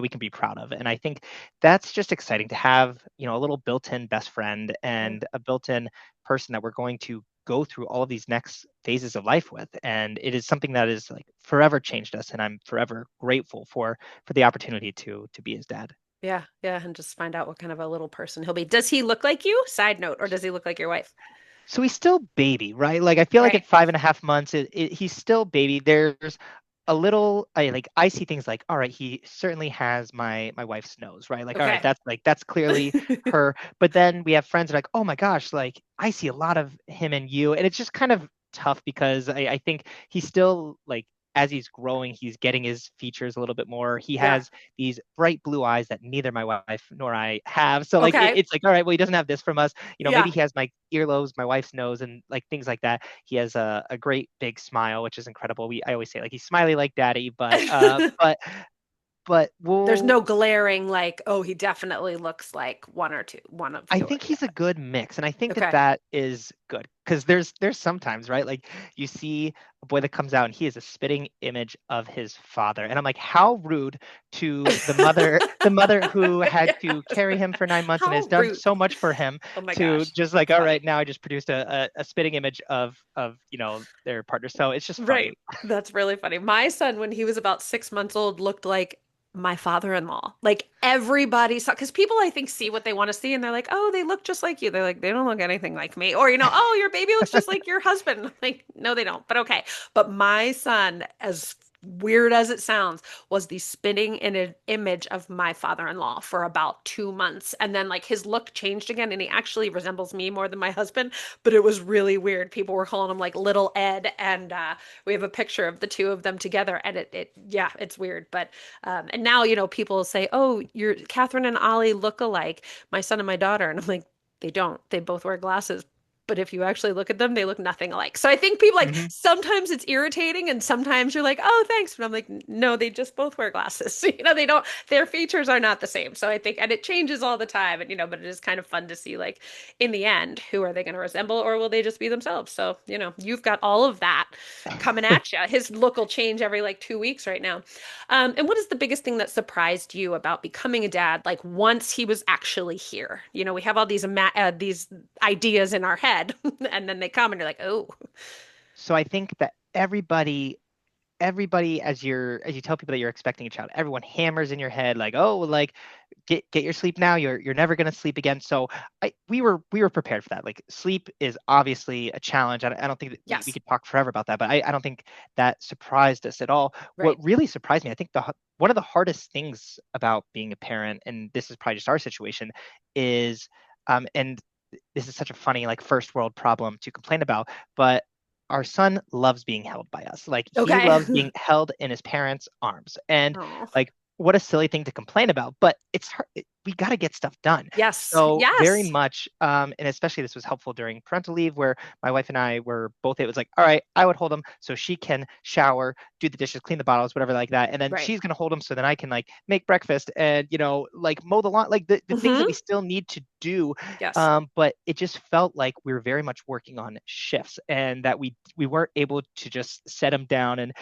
we can be proud of. And I think that's just exciting to have a little built-in best friend Right. and a built-in person that we're going to go through all of these next phases of life with. And it is something that is like forever changed us, and I'm forever grateful for the opportunity to be his dad. Yeah. Yeah. And just find out what kind of a little person he'll be. Does he look like you? Side note, or does he look like your wife? So he's still baby, right? Like I feel like Right. at 5.5 months, he's still baby. There's a little I see things like, all right, he certainly has my wife's nose, right? Like, all right, Okay. that's clearly her. But then we have friends that are like, oh my gosh, like I see a lot of him and you. And it's just kind of tough because I think he's still like as he's growing, he's getting his features a little bit more. He Yeah. has these bright blue eyes that neither my wife nor I have. So like Okay. it's like, all right, well, he doesn't have this from us. Yeah. Maybe he has my earlobes, my wife's nose, and like things like that. He has a great big smile, which is incredible. I always say like he's smiley like daddy, but There's no glaring like, oh, he definitely looks like one or two, one of I you or think the he's a other. good mix, and I think that Okay. that is good. because there's sometimes, right? Like you see a boy that comes out and he is a spitting image of his father. And I'm like, how rude to the mother who had to Yes. carry him for 9 months and How has done rude. so much for him Oh my to gosh. just like, It's all funny. right, now I just produced a spitting image of their partner. So it's just Right. funny. That's really funny. My son, when he was about 6 months old, looked like my father-in-law. Like everybody saw, because people I think see what they want to see and they're like, oh, they look just like you. They're like, they don't look anything like me. Or, oh, your baby looks just like your husband. Like, no, they don't. But okay. But my son, as weird as it sounds, was the spitting in an image of my father-in-law for about 2 months. And then like his look changed again and he actually resembles me more than my husband, but it was really weird. People were calling him like little Ed, and we have a picture of the two of them together, and yeah, it's weird. But and now people say, "Oh, your Catherine and Ollie look alike, my son and my daughter," and I'm like, they don't. They both wear glasses. But if you actually look at them, they look nothing alike. So I think people like Hmm. sometimes it's irritating and sometimes you're like, oh, thanks. But I'm like, no, they just both wear glasses. They don't, their features are not the same. So I think, and it changes all the time. And, but it is kind of fun to see like in the end, who are they going to resemble or will they just be themselves? So, you've got all of that coming at you. His look will change every like 2 weeks right now. And what is the biggest thing that surprised you about becoming a dad? Like once he was actually here, we have all these ideas in our head, and then they come, and you're like, oh, So I think that everybody as you tell people that you're expecting a child, everyone hammers in your head like, oh, like get your sleep now, you're never going to sleep again. So we were prepared for that. Like sleep is obviously a challenge. I don't think that we yes, could talk forever about that, but I don't think that surprised us at all. What right, really surprised me, I think one of the hardest things about being a parent, and this is probably just our situation, is and this is such a funny like first world problem to complain about, but our son loves being held by us. Like he okay. loves being held in his parents' arms. And Oh, like what a silly thing to complain about, but it's hard. We got to get stuff done. yes, So very yes, much, and especially this was helpful during parental leave where my wife and I were both, it was like, all right, I would hold him so she can shower, do the dishes, clean the bottles, whatever like that. And then right. she's going to hold him so then I can like make breakfast and, like mow the lawn, like the things that we Hmm. still need to do. Yes. But it just felt like we were very much working on shifts and that we weren't able to just set him down and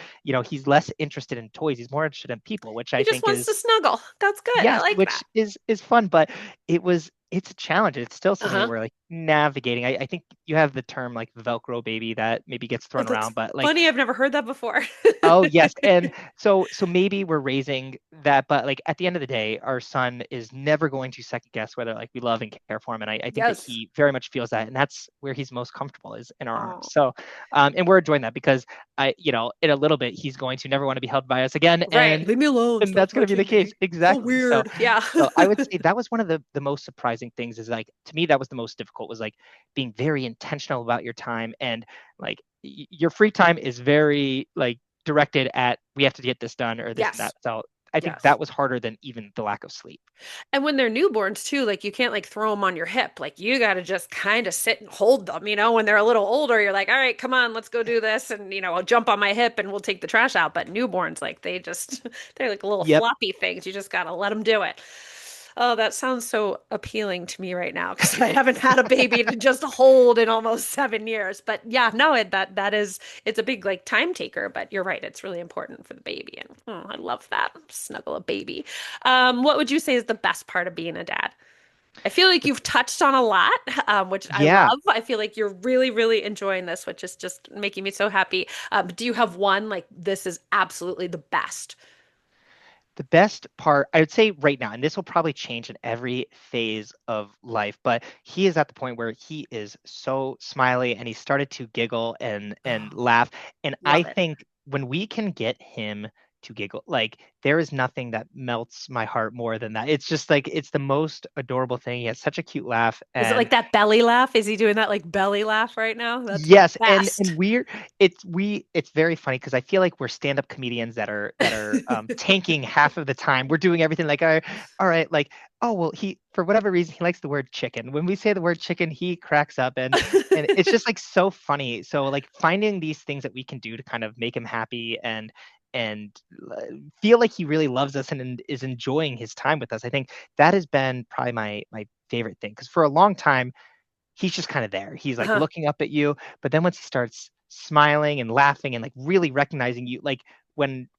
he's less interested in toys, he's more interested in people, which He I just think wants is, to snuggle. That's good. I yes, like which that. is fun, but it's a challenge. It's still something that Uh-huh. we're like navigating. I think you have the term like Velcro baby that maybe gets Oh, thrown that's around, but like, funny. I've never heard that before. oh yes, and so maybe we're raising that, but like at the end of the day, our son is never going to second guess whether like we love and care for him, and I think that Yes. he very much feels that, and that's where he's most comfortable is in our arms. Oh, So, and we're enjoying that because in a little bit he's going to never want to be held by us again, right. Leave me alone. and Stop that's going to be the touching case me. So exactly. So weird. Yeah. so I would say that was one of the most surprising things is like to me that was the most difficult was like being very intentional about your time and like your free time is very like directed at we have to get this done or this and that. Yes. So I think Yes. that was harder than even the lack of sleep. And when they're newborns too, like you can't like throw them on your hip. Like you got to just kind of sit and hold them. When they're a little older, you're like, all right, come on, let's go do this. And, I'll jump on my hip and we'll take the trash out. But newborns, like they just, they're like little Yep. floppy things. You just got to let them do it. Oh, that sounds so appealing to me right now because I haven't had a baby to just hold in almost 7 years. But yeah, no, that is it's a big like time taker. But you're right, it's really important for the baby, and I love that snuggle a baby. What would you say is the best part of being a dad? I feel like you've touched on a lot, which I Yeah. love. I feel like you're really, really enjoying this, which is just making me so happy. Do you have one like this is absolutely the best? The best part, I would say right now, and this will probably change in every phase of life, but he is at the point where he is so smiley and he started to giggle and Oh, laugh. And I love it. think when we can get him to giggle, like there is nothing that melts my heart more than that. It's just like it's the most adorable thing. He has such a cute laugh, Is it and like that belly laugh? Is he doing that like belly laugh right now? That's the yes, and best. it's very funny because I feel like we're stand-up comedians that are tanking half of the time. We're doing everything like all right, like oh well he for whatever reason he likes the word chicken. When we say the word chicken, he cracks up and it's just like so funny. So like finding these things that we can do to kind of make him happy and feel like he really loves us and is enjoying his time with us. I think that has been probably my favorite thing because for a long time he's just kind of there. He's like Uh-huh. looking up at you, but then once he starts smiling and laughing and like really recognizing you, like when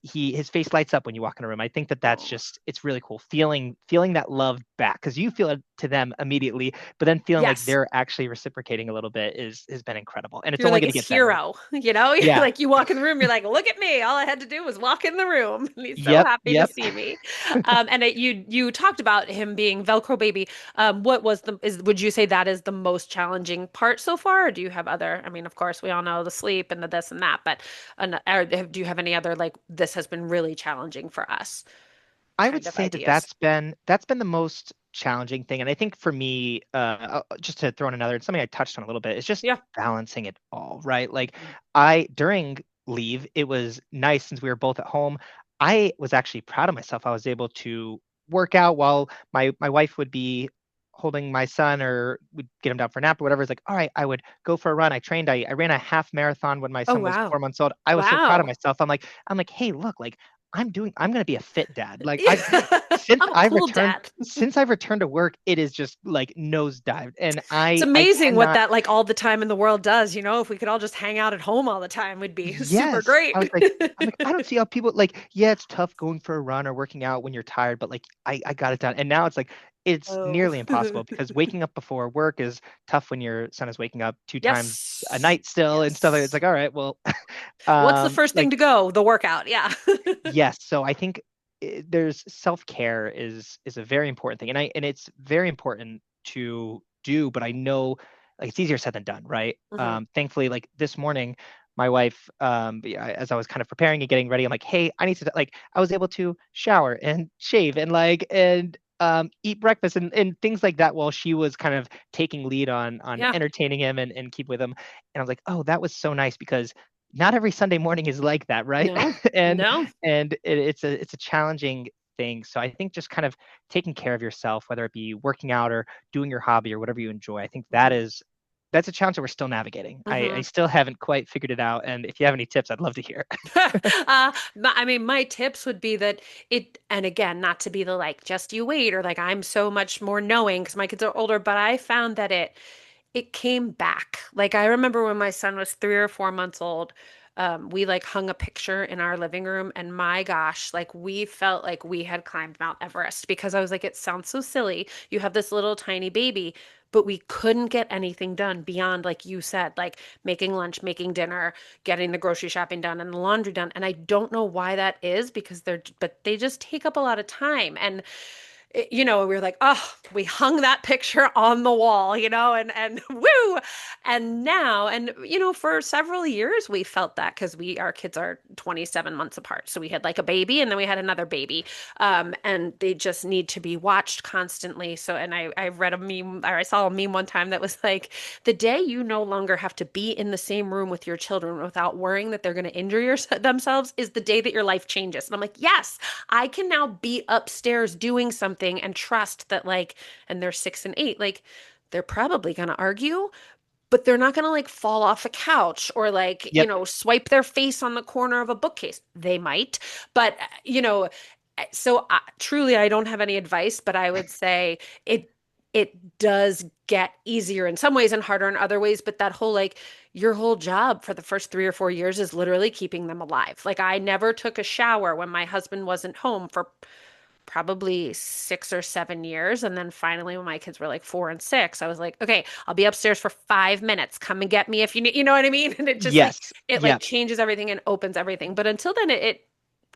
his face lights up when you walk in a room. I think that that's Oh. just it's really cool feeling that love back because you feel it to them immediately, but then feeling like Yes. they're actually reciprocating a little bit is has been incredible, and it's You're only like going to his get better. hero, you know? You're Yeah. like you walk in the room, you're like, look at me. All I had to do was walk in the room. And he's so Yep. happy to Yep. see me. And you talked about him being Velcro baby. What was the is would you say that is the most challenging part so far? Or do you have other? I mean, of course, we all know the sleep and the this and that, but do you have any other like this has been really challenging for us I would kind of say that ideas? that's been the most challenging thing, and I think for me, just to throw in another, it's something I touched on a little bit, is just Yeah. balancing it all, right? Like I during leave, it was nice since we were both at home. I was actually proud of myself. I was able to work out while my wife would be holding my son or we'd get him down for a nap or whatever. It's like, all right, I would go for a run. I ran a half marathon when my Oh son was wow. 4 months old. I was so proud of Wow. myself. I'm like, hey, look, like I'm gonna be a fit dad. Like I've Yeah. since I'm a I've cool returned dad. since I've returned to work, it is just like nosedived. And It's I amazing what cannot. that like all the time in the world does, you know, if we could all just hang out at home all the time, would be super Yes. great. I'm like, I don't see how people like, yeah, it's tough going for a run or working out when you're tired, but like I got it done. And now it's like it's Oh. nearly impossible because waking up before work is tough when your son is waking up two times a Yes. night still and stuff. It's Yes. like, all right, well, What's the first thing like to go? The workout. Yeah. yes. So I think there's self-care is a very important thing, and it's very important to do. But I know like it's easier said than done, right? Hmm. Thankfully, like this morning, my wife, yeah, as I was kind of preparing and getting ready, I'm like, hey, I need to like I was able to shower and shave and like and eat breakfast and things like that while she was kind of taking lead on Yeah. entertaining him and keep with him. And I was like, oh, that was so nice because not every Sunday morning is like that, right? No. and No. it's a challenging thing. So I think just kind of taking care of yourself, whether it be working out or doing your hobby or whatever you enjoy, I think Hmm. that's a challenge that we're still navigating. I Hmm. still haven't quite figured it out. And if you have any tips, I'd love to hear. I mean, my tips would be that and again, not to be the like, just you wait, or like, I'm so much more knowing because my kids are older, but I found that it came back. Like, I remember when my son was 3 or 4 months old, we like hung a picture in our living room, and my gosh, like, we felt like we had climbed Mount Everest because I was like, it sounds so silly. You have this little tiny baby. But we couldn't get anything done beyond, like you said, like making lunch, making dinner, getting the grocery shopping done and the laundry done. And I don't know why that is because but they just take up a lot of time. And you know, we were like, oh, we hung that picture on the wall, you know, and woo. And now, and you know, for several years we felt that because our kids are 27 months apart. So we had like a baby and then we had another baby. And they just need to be watched constantly. So, and I read a meme, or I saw a meme one time that was like, the day you no longer have to be in the same room with your children without worrying that they're going to injure themselves is the day that your life changes. And I'm like, yes, I can now be upstairs doing something and trust that, like, and they're 6 and 8, like, they're probably going to argue, but they're not going to like fall off a couch or like, you Yep. know, swipe their face on the corner of a bookcase. They might, but, you know, so truly, I don't have any advice, but I would say it it does get easier in some ways and harder in other ways. But that whole like your whole job for the first 3 or 4 years is literally keeping them alive. Like I never took a shower when my husband wasn't home for probably 6 or 7 years. And then finally, when my kids were like 4 and 6, I was like, okay, I'll be upstairs for 5 minutes. Come and get me if you need, you know what I mean? And it just like, Yes. it like Yep. changes everything and opens everything. But until then,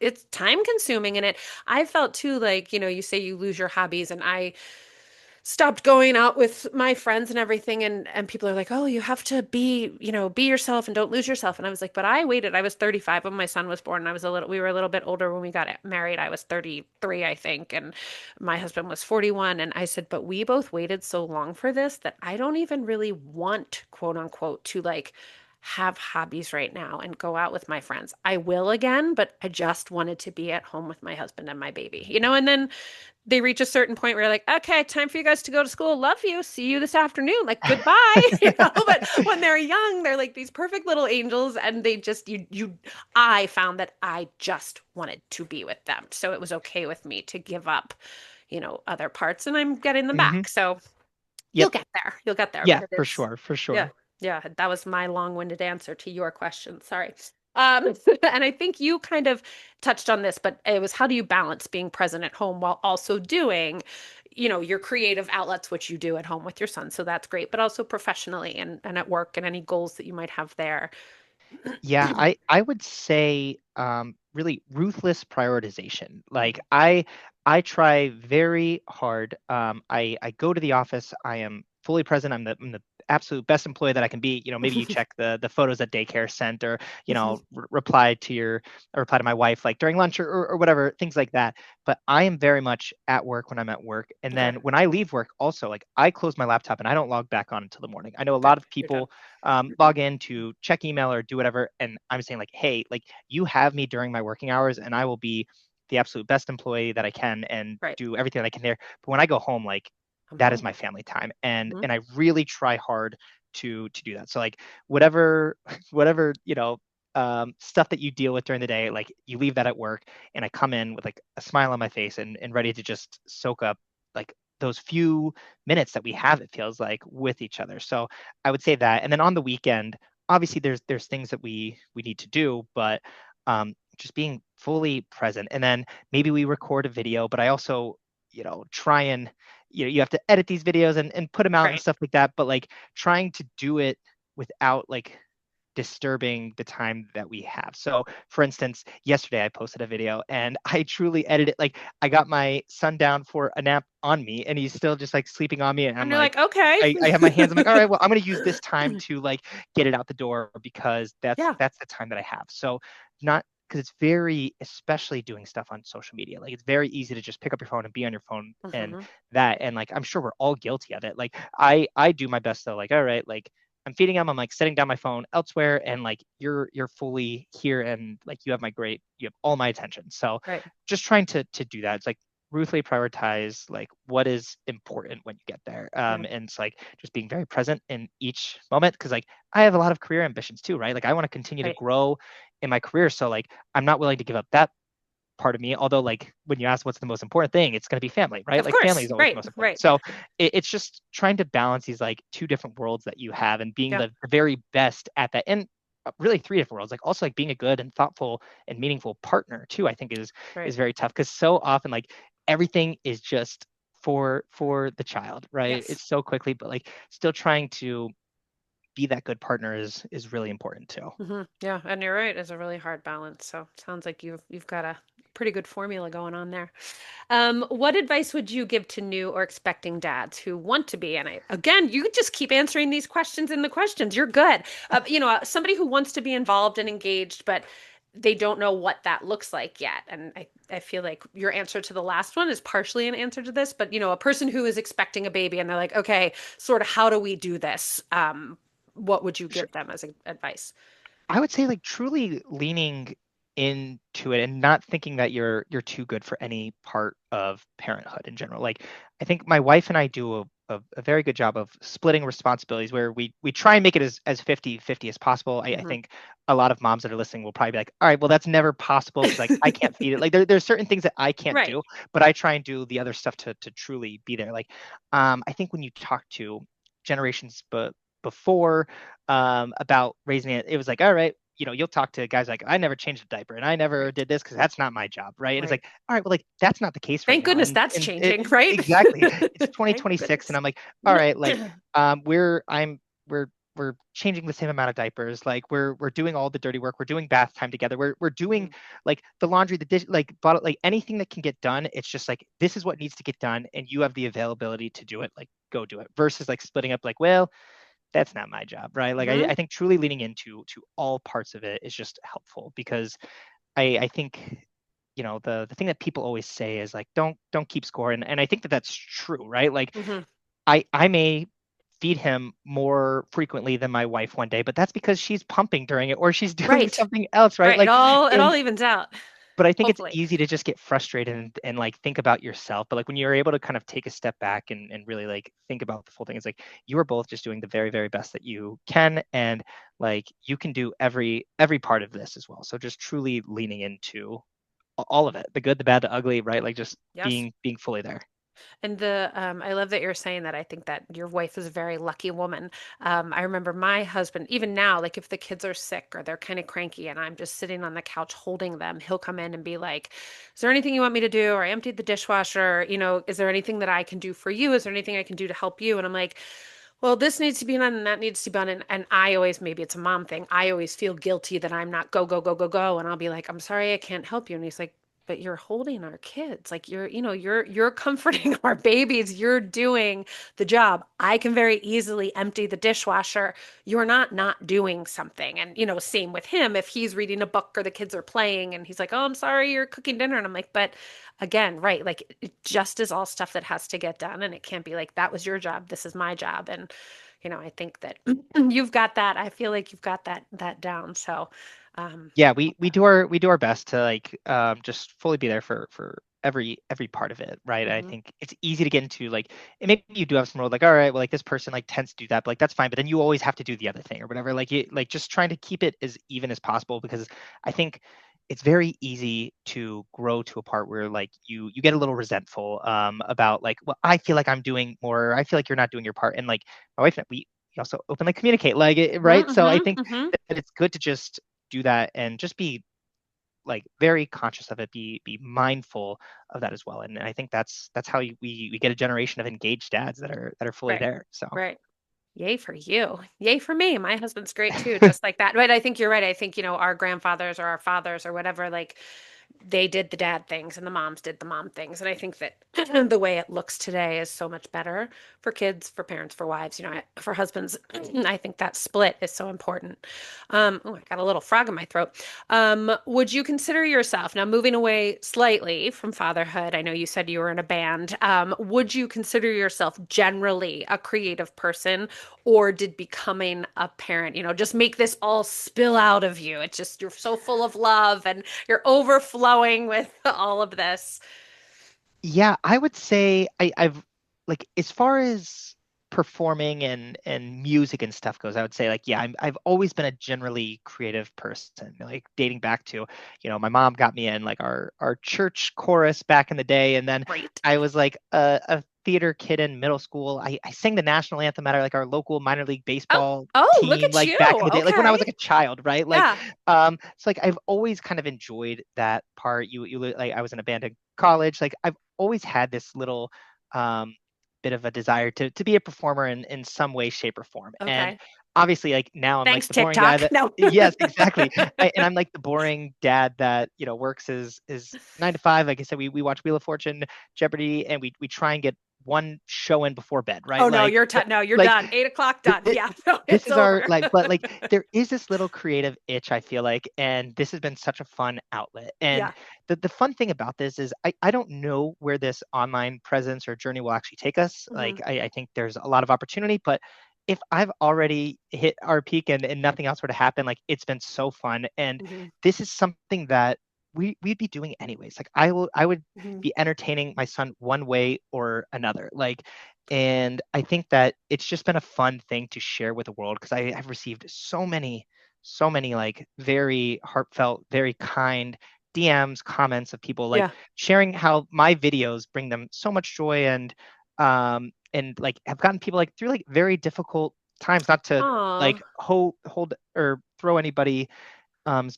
it's time consuming. And I felt too like, you know, you say you lose your hobbies, and I stopped going out with my friends and everything, and people are like, "Oh, you have to be, you know, be yourself and don't lose yourself." And I was like, "But I waited. I was 35 when my son was born, and we were a little bit older when we got married. I was 33, I think, and my husband was 41." And I said, "But we both waited so long for this that I don't even really want, quote unquote, to like have hobbies right now and go out with my friends. I will again, but I just wanted to be at home with my husband and my baby, you know?" And then they reach a certain point where you're like, okay, time for you guys to go to school. Love you. See you this afternoon. Like goodbye. You know, but when they're young, they're like these perfect little angels, and they just I found that I just wanted to be with them. So it was okay with me to give up, you know, other parts, and I'm getting them Hmm. back. So Yep. You'll get there, Yeah, but for it's, sure, for yeah, sure. yeah, that was my long-winded answer to your question. Sorry. And I think you kind of touched on this, but it was how do you balance being present at home while also doing, your creative outlets, which you do at home with your son. So that's great, but also professionally and at work and any goals that you might have there. Yeah, I would say really ruthless prioritization. Like I try very hard. I go to the office. I am fully present. I'm the absolute best employee that I can be. Maybe you check the photos that daycare sent, or reply to my wife like during lunch, or whatever, things like that. But I am very much at work when I'm at work, and Okay, then when I leave work, also like I close my laptop and I don't log back on until the morning. I know a good. lot of You're done. people log in to check email or do whatever. And I'm saying like, hey, like you have me during my working hours and I will be the absolute best employee that I can and Right. do everything that I can there. But when I go home, like I'm that is home. my family time. And Mhm. and I really try hard to do that. So like whatever whatever, stuff that you deal with during the day, like you leave that at work and I come in with like a smile on my face and ready to just soak up like those few minutes that we have, it feels like, with each other. So I would say that. And then on the weekend, obviously there's things that we need to do, but just being fully present. And then maybe we record a video, but I also, try and you have to edit these videos and put them out and Right. stuff like that. But like trying to do it without like disturbing the time that we have. So, for instance, yesterday I posted a video and I truly edited like I got my son down for a nap on me and he's still just like sleeping on me and I'm And you're like like, okay. I have my hands. I'm like, all right, well, I'm going to use this time to like get it out the door because that's Yeah. that's the time that I have. So, not because it's very, especially doing stuff on social media. Like it's very easy to just pick up your phone and be on your phone and Hmm. that. And like I'm sure we're all guilty of it. Like I do my best though. Like all right, like I'm feeding him. I'm like setting down my phone elsewhere, and like you're fully here, and like you have all my attention. So Right. just trying to do that. It's like ruthlessly prioritize like what is important when you get there, Yeah. and it's like just being very present in each moment because like I have a lot of career ambitions too, right? Like I want to continue to Right. grow in my career, so like I'm not willing to give up that part of me. Although, like when you ask what's the most important thing, it's going to be family, right? Of Like family course. is always the Right. most important. Right. So it's just trying to balance these like two different worlds that you have and being Yeah. the very best at that. And really three different worlds. Like also like being a good and thoughtful and meaningful partner too. I think is Right. very tough because so often like everything is just for the child, right? Yes. It's so quickly, but like still trying to be that good partner is really important too. Yeah, and you're right, it's a really hard balance. So sounds like you've got a pretty good formula going on there. What advice would you give to new or expecting dads who want to be? And again, you just keep answering these questions in the questions. You're good. Somebody who wants to be involved and engaged, but they don't know what that looks like yet. And I feel like your answer to the last one is partially an answer to this, but a person who is expecting a baby and they're like, okay, sort of how do we do this? What would you give them as advice? I would say like truly leaning into it and not thinking that you're too good for any part of parenthood in general. Like I think my wife and I do a very good job of splitting responsibilities where we try and make it as 50-50 as possible. I Hmm. think a lot of moms that are listening will probably be like, all right, well, that's never possible because like I can't feed it. Like there's certain things that I can't Right. do, but I try and do the other stuff to truly be there. Like I think when you talk to generations before about raising it, it was like, all right, you'll talk to guys like, I never changed a diaper and I never Right. did this because that's not my job, right? And it's Right. like, all right, well, like that's not the case right Thank now. goodness And that's and changing, right? exactly, it's Thank 2026, and goodness. I'm like, all right, like we're changing the same amount of diapers, like we're doing all the dirty work, we're doing bath time together, we're doing Mhm. like the laundry, the dish, like bottle, like anything that can get done. It's just like this is what needs to get done, and you have the availability to do it. Like go do it versus like splitting up. Like well that's not my job, right? Like I Mhm. think truly leaning into to all parts of it is just helpful because I think the thing that people always say is like don't keep score, and I think that that's true, right? Like Mhm. I may feed him more frequently than my wife one day, but that's because she's pumping during it or she's doing Right. something else, right? Right. It Like all and evens out, but I think it's hopefully. easy to just get frustrated and like think about yourself. But like when you're able to kind of take a step back and really like think about the full thing, it's like you are both just doing the very, very best that you can. And like you can do every part of this as well. So just truly leaning into all of it, the good, the bad, the ugly, right? Like just Yes. being fully there. And I love that you're saying that. I think that your wife is a very lucky woman. I remember my husband, even now, like if the kids are sick or they're kind of cranky and I'm just sitting on the couch holding them, he'll come in and be like, "Is there anything you want me to do?" Or I emptied the dishwasher. Is there anything that I can do for you? Is there anything I can do to help you? And I'm like, well, this needs to be done and that needs to be done. And I always, maybe it's a mom thing, I always feel guilty that I'm not go, go, go, go, go. And I'll be like, I'm sorry, I can't help you. And he's like, but you're holding our kids. Like you're comforting our babies. You're doing the job. I can very easily empty the dishwasher. You're not doing something. And same with him. If he's reading a book or the kids are playing and he's like, oh, I'm sorry, you're cooking dinner. And I'm like, but again, right, like it just is all stuff that has to get done. And it can't be like, that was your job, this is my job. And I think that you've got that. I feel like you've got that down. So Yeah, we do our best to like just fully be there for every part of it, right? I mhm, think it's easy to get into like, and maybe you do have some role like, all right, well, like this person like tends to do that, but like that's fine. But then you always have to do the other thing or whatever. Like just trying to keep it as even as possible because I think it's very easy to grow to a part where like you get a little resentful about like, well, I feel like I'm doing more, or I feel like you're not doing your part, and like my wife and we also openly communicate, like right. So I mhm, think mhm. that it's good to just do that and just be like very conscious of it, be mindful of that as well. And I think that's how we get a generation of engaged dads that are fully Right, there. So right. Yay for you. Yay for me. My husband's great too, just like that. But I think you're right. I think, our grandfathers or our fathers or whatever, like they did the dad things and the moms did the mom things. And I think that the way it looks today is so much better for kids, for parents, for wives, for husbands. I think that split is so important. Oh, I got a little frog in my throat. Would you consider yourself, now moving away slightly from fatherhood? I know you said you were in a band. Would you consider yourself generally a creative person, or did becoming a parent, just make this all spill out of you? It's just you're so full of love and you're overflowing with all of this. yeah, I would say I've like as far as performing and music and stuff goes, I would say like yeah, I've always been a generally creative person. Like dating back to, my mom got me in like our church chorus back in the day, and then Great. I was like a theater kid in middle school. I sang the national anthem at like our local minor league Oh, baseball oh, look team at like you. back in the day, like when I Okay. was like a child, right? Like Yeah. so like I've always kind of enjoyed that part. You like I was in a band in college. Like I've always had this little um, bit of a desire to be a performer in some way, shape, or form. And Okay. obviously, like now I'm like Thanks, the boring guy TikTok. that No. yes, exactly. And I'm like the boring dad that works is 9 to 5. Like I said, we watch Wheel of Fortune, Jeopardy, and we try and get one show in before bed, right? Oh no, no, you're Like done. 8 o'clock done. Yeah, no, this it's is our over. like but like there is this little creative itch I feel like, and this has been such a fun outlet. And Yeah. the fun thing about this is I don't know where this online presence or journey will actually take us. Hmm. Like I think there's a lot of opportunity, but if I've already hit our peak and nothing else were to happen, like it's been so fun. And Hmm. this is something that we'd be doing anyways. Like I would Hmm. be entertaining my son one way or another. Like, and I think that it's just been a fun thing to share with the world because I have received so many like very heartfelt, very kind DMs, comments of people like Yeah. sharing how my videos bring them so much joy, and like have gotten people like through like very difficult times, not to Oh. like hold or throw anybody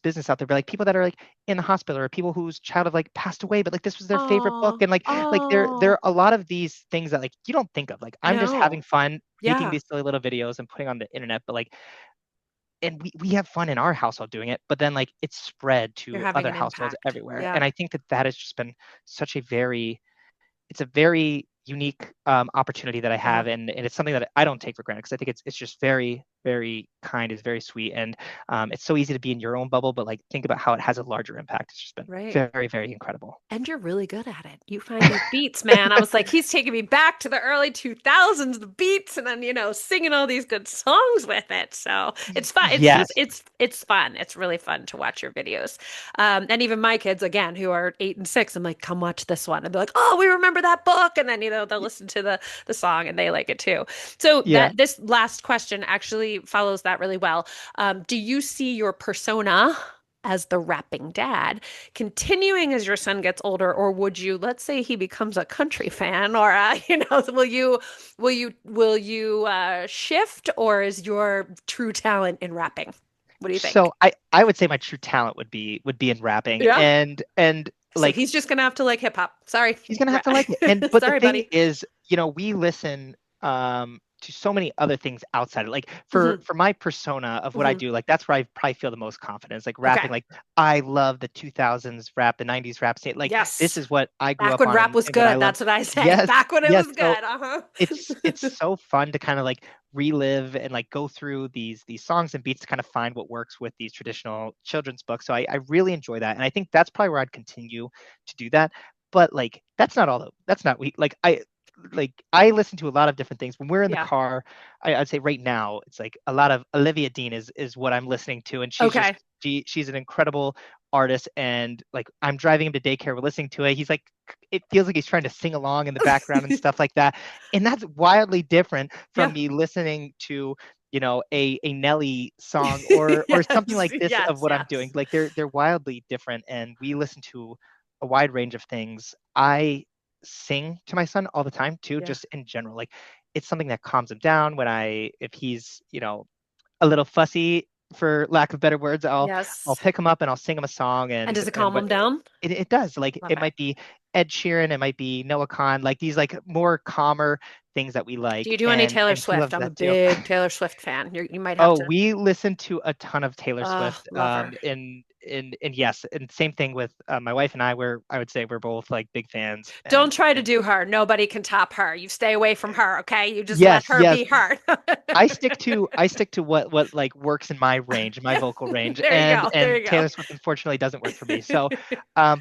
business out there, but like people that are like in the hospital or people whose child have like passed away, but like this was their favorite book, Oh. and like there Oh. are a lot of these things that like you don't think of. Like I'm just No. having fun making Yeah. these silly little videos and putting on the internet, but like and we have fun in our household doing it, but then like it's spread You're to having other an households impact. everywhere, Yeah. and I think that that has just been such a very it's a very unique opportunity that I Uh-huh. have, and it's something that I don't take for granted because I think it's just very very kind, it's very sweet, and it's so easy to be in your own bubble, but like think about how it has a larger impact. It's just been Right. very very incredible. And you're really good at it. You find these beats, man. I was like, he's taking me back to the early 2000s, the beats, and then, singing all these good songs with it. So it's fun. It's Yes. just, it's fun. It's really fun to watch your videos. And even my kids, again, who are 8 and 6, I'm like, come watch this one. And they're like, oh, we remember that book. And then, they'll listen to the song and they like it too. So Yeah. this last question actually follows that really well. Do you see your persona? as the rapping dad, continuing as your son gets older, or would you, let's say he becomes a country fan, or will you shift, or is your true talent in rapping? What do you think? So I would say my true talent would be in rapping, Yeah. and So like he's just gonna have to like hip hop. Sorry. he's gonna have to like it. And but the Sorry, thing buddy. is, we listen to so many other things outside of like for Hmm. my persona of what I Hmm. do, like that's where I probably feel the most confidence. Like Okay. rapping, like I love the 2000s rap, the 90s rap scene. Like this Yes. is what I grew Back up when on rap was and what I good. love. That's what I say. Yes, Back when it yes. was So good. Uh-huh. it's so fun to kind of like relive and like go through these songs and beats to kind of find what works with these traditional children's books. So I really enjoy that, and I think that's probably where I'd continue to do that. But like that's not all. That's not we like I listen to a lot of different things when we're in the Yeah. car. I'd say right now it's like a lot of Olivia Dean is what I'm listening to, and Okay. she's an incredible artist. And like I'm driving him to daycare, we're listening to it. He's like, it feels like he's trying to sing along in the background and stuff like that, and that's wildly different from Yeah. me listening to a Nelly song or something Yes. like this of Yes. what I'm doing. Yes. Like they're wildly different, and we listen to a wide range of things. I sing to my son all the time too, Yeah. just in general. Like it's something that calms him down when if he's a little fussy, for lack of better words. I'll Yes. pick him up and I'll sing him a song, And does it and calm what them down? it does. Like Love it it. might be Ed Sheeran, it might be Noah Khan, like these like more calmer things that we Do like, you do any and Taylor he Swift? loves I'm a that too. big Taylor Swift fan. You might have Oh, to. we listen to a ton of Taylor Oh, Swift. love her. And yes, and same thing with my wife and I. I would say we're both like big fans. Don't try to And do her. Nobody can top her. You stay away from her, okay? You just let yes, her yes, be her. I stick to what like works in my range, my vocal range, There you and go. There and you go. Taylor Swift unfortunately doesn't work for me. So,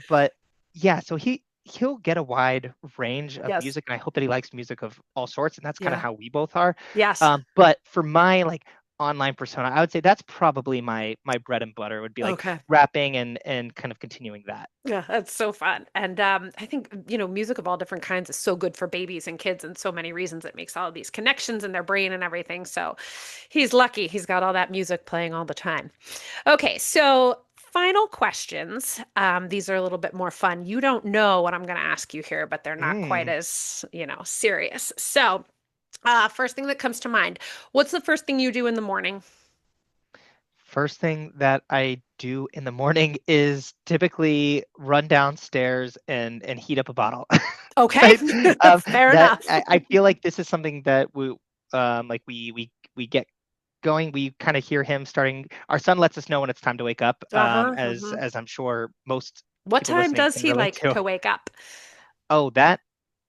but yeah, so he'll get a wide range of Yes. music, and I hope that he likes music of all sorts, and that's kind of Yeah. how we both are. Yes. But for my like online persona, I would say that's probably my bread and butter would be like Okay. rapping and kind of continuing that. Yeah, that's so fun. And I think, music of all different kinds is so good for babies and kids in so many reasons. It makes all of these connections in their brain and everything. So he's lucky. He's got all that music playing all the time. Okay, so final questions. These are a little bit more fun. You don't know what I'm going to ask you here, but they're not quite Mm. as, serious. So, first thing that comes to mind, what's the first thing you do in the morning? First thing that I do in the morning is typically run downstairs and heat up a bottle. Okay, Right? fair That enough. I feel like this is something that like we get going. We kind of hear him starting. Our son lets us know when it's time to wake up, Uh-huh, as I'm sure most What people time listening does can he relate like to. to wake up? Oh, that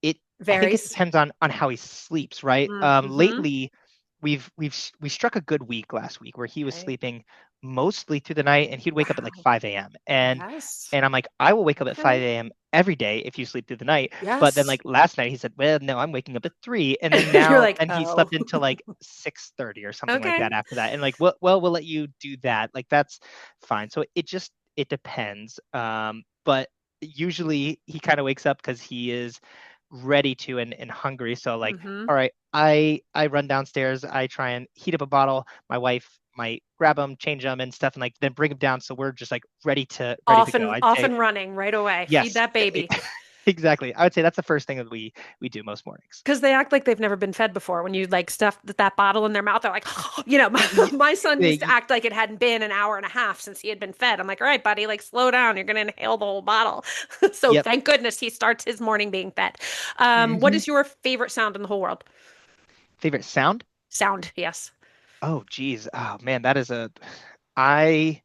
it I think it Varies. depends on how he sleeps, right? Mm-hmm. Lately we struck a good week last week where he was Okay. sleeping mostly through the night, and he'd wake up at like Wow. 5 a.m. and Yes. and I'm like, I will wake up at Okay. 5 a.m. every day if you sleep through the night. But then Yes. like last night he said, well, no, I'm waking up at 3. And then You're now like, then he oh. slept until like 6:30 or something like Okay. that after that. And like, well, we'll let you do that. Like that's fine. So it depends. But usually he kind of wakes up because he is ready to and hungry. So like, Mm-hmm. all right, I run downstairs, I try and heat up a bottle. My wife might grab them, change them and stuff, and like then bring them down. So we're just like ready to Off go. and I'd off say and running right away. Feed yes, that baby. exactly. I would say that's the first thing that we do most mornings. Because they act like they've never been fed before. When you like stuff that bottle in their mouth, they're like, my, Ye- my son used to they- act like it hadn't been an hour and a half since he had been fed. I'm like, all right, buddy, like slow down. You're going to inhale the whole bottle. So Yep. thank goodness he starts his morning being fed. What Hmm. is your favorite sound in the whole world? Favorite sound? Sound, yes. Oh, geez. Oh man, that is I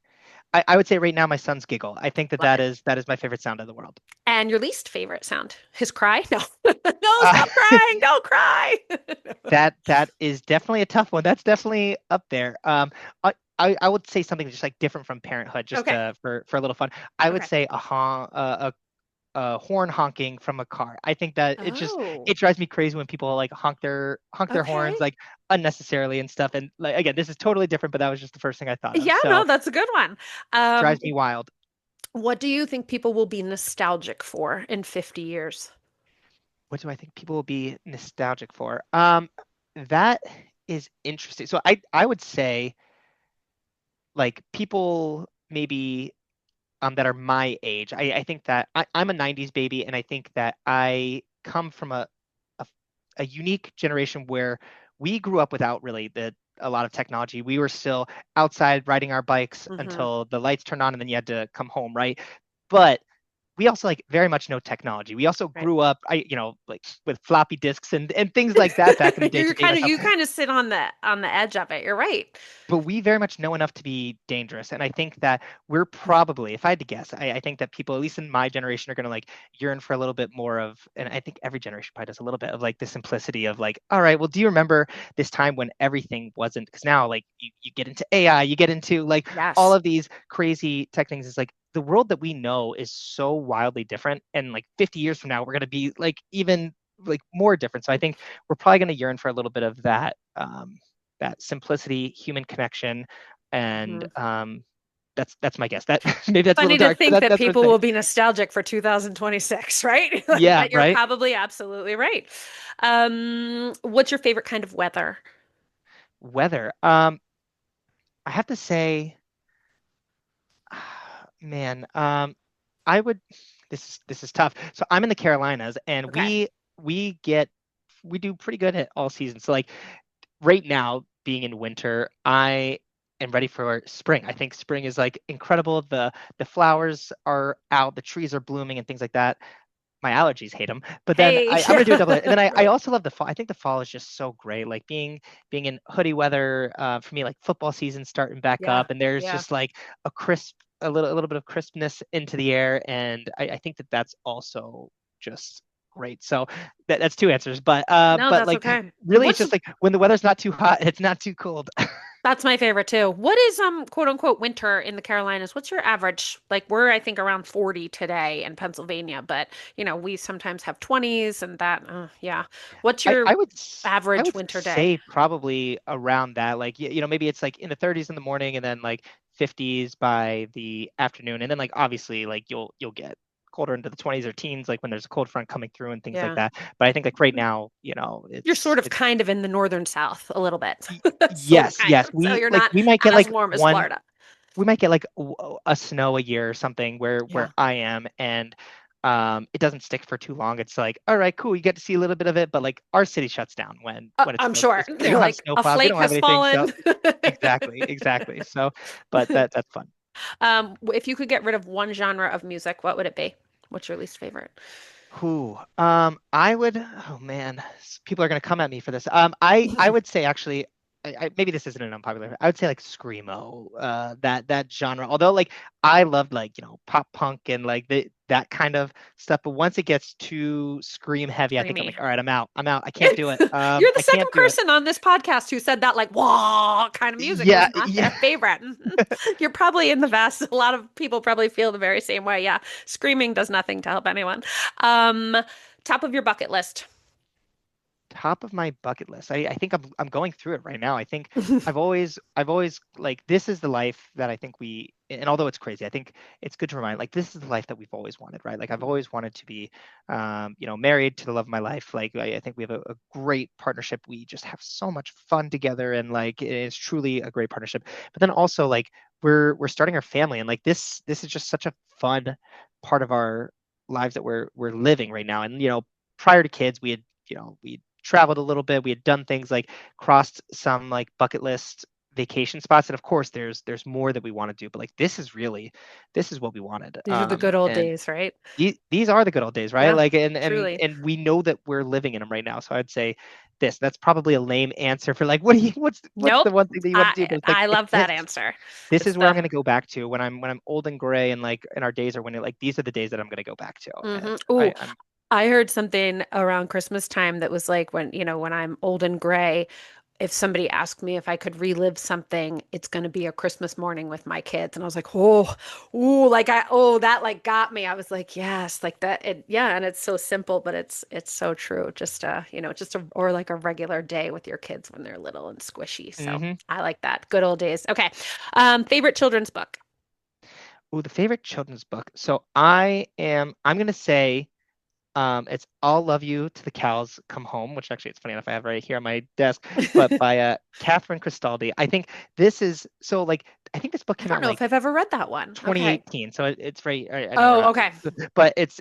I would say right now my son's giggle. I think that Love that it. is that is my favorite sound in the world. And your least favorite sound? His cry? No. No, Uh, stop crying. Don't cry. that is definitely a tough one. That's definitely up there. I would say something just like different from parenthood, just Okay. for a little fun. I would Okay. say a horn honking from a car. I think that Oh, it drives me crazy when people like honk their okay. horns like unnecessarily and stuff. And like again, this is totally different, but that was just the first thing I thought of. Yeah, no, So that's a good one. Um, drives me wild. what do you think people will be nostalgic for in 50 years? What do I think people will be nostalgic for? That is interesting. So I would say like people maybe that are my age. I think that I'm a 90s baby, and I think that I come from a, a unique generation where we grew up without really a lot of technology. We were still outside riding our bikes Hmm. until the lights turned on, and then you had to come home, right? But we also like very much know technology. We also Right. grew up, like with floppy disks and things like that back in the day to You're date kind of ourselves. you kind of sit on the edge of it. You're right. But we very much know enough to be dangerous. And I think that we're probably, if I had to guess, I think that people, at least in my generation, are going to like yearn for a little bit more of, and I think every generation probably does a little bit of like the simplicity of like, all right, well, do you remember this time when everything wasn't? Because now, like, you get into AI, you get into like all Yes. of these crazy tech things. It's like the world that we know is so wildly different. And like 50 years from now, we're going to be like even like more different. So I think we're probably going to yearn for a little bit of that. That simplicity, human connection, and Mhm. that's my guess. That maybe that's a little Funny to dark, but think that that's what I'm people saying. will be nostalgic for 2026, right? Yeah, But you're right. probably absolutely right. What's your favorite kind of weather? Weather. I have to say, man, I would. This is tough. So I'm in the Carolinas, and Okay. we get we do pretty good at all seasons. So like right now, being in winter, I am ready for spring. I think spring is like incredible. The flowers are out, the trees are blooming, and things like that. My allergies hate them. But then Hey, I'm gonna do a yeah. double. And then I Really. also love the fall. I think the fall is just so great. Like being in hoodie weather, for me, like football season starting back Yeah. up, and there's Yeah. just like a little bit of crispness into the air, and I think that that's also just great. So that's two answers, No, but that's like okay. really, it's What's just like when the weather's not too hot, it's not too cold. That's my favorite too. What is quote unquote winter in the Carolinas? What's your average? Like we're I think around 40 today in Pennsylvania, but we sometimes have 20s and that yeah. What's I, your I would I average would winter day? say probably around that. Like maybe it's like in the 30s in the morning and then like 50s by the afternoon. And then like obviously like you'll get colder into the 20s or teens like when there's a cold front coming through and things like Yeah. that. But I think like right now, You're it's sort of it's kind of in the northern south a little bit. y- Sort of yes, kind yes. of. So you're We not might get as like warm as one Florida. we might get like a snow a year or something where Yeah. I am, and it doesn't stick for too long. It's like, all right, cool, you get to see a little bit of it, but like our city shuts down when it I'm snows sure. because we They're don't have like snow a plows, we flake don't have has anything. So fallen. exactly. So, but that's fun. If you could get rid of one genre of music, what would it be? What's your least favorite? Who? I would. Oh man, people are gonna come at me for this. I would say actually, maybe this isn't an unpopular. I would say like screamo, that genre. Although like I loved like pop punk and like that kind of stuff. But once it gets too scream heavy, I think I'm Screamy. like, all right, I'm out. I'm out. I can't do it. You're the I can't second do it. person on this podcast who said that like wah kind of music was Yeah, not their yeah. favorite. You're probably in the vast. A lot of people probably feel the very same way. Yeah, screaming does nothing to help anyone. Um, Top of your bucket list. Top of my bucket list. I think I'm going through it right now. I think I've always like this is the life that I think and although it's crazy, I think it's good to remind like this is the life that we've always wanted, right? Like I've always wanted to be married to the love of my life. Like I think we have a great partnership. We just have so much fun together and like it's truly a great partnership. But then also like we're starting our family and like this is just such a fun part of our lives that we're living right now. And prior to kids, we traveled a little bit. We had done things like crossed some like bucket list vacation spots, and of course, there's more that we want to do. But like this is what we wanted. These are the good old And days, right? these are the good old days, right? Yeah, Like, and truly. and we know that we're living in them right now. So I'd say this. That's probably a lame answer for like, what's Nope. the one thing that you want to do? But it's like I it's love this. that answer. This It's is where I'm the going to go back to when I'm old and gray and like in our days are when it like these are the days that I'm going to go back to. And Ooh, I'm I heard something around Christmas time that was like when I'm old and gray, if somebody asked me if I could relive something, it's going to be a Christmas morning with my kids. And I was like, that like got me. I was like, yes, like that. Yeah. And it's so simple, but it's so true. Or like a regular day with your kids when they're little and squishy. So mm-hmm. I like that. Good old days. Okay. Favorite children's book. Oh, the favorite children's book. So I'm gonna say It's I'll Love You to the Cows Come Home, which actually it's funny enough I have right here on my desk, but by Catherine Cristaldi. I think this is so like I think this book I came out don't in know if like I've ever read that one. Okay. 2018, so it's right. I know we're Oh, not, okay. but it's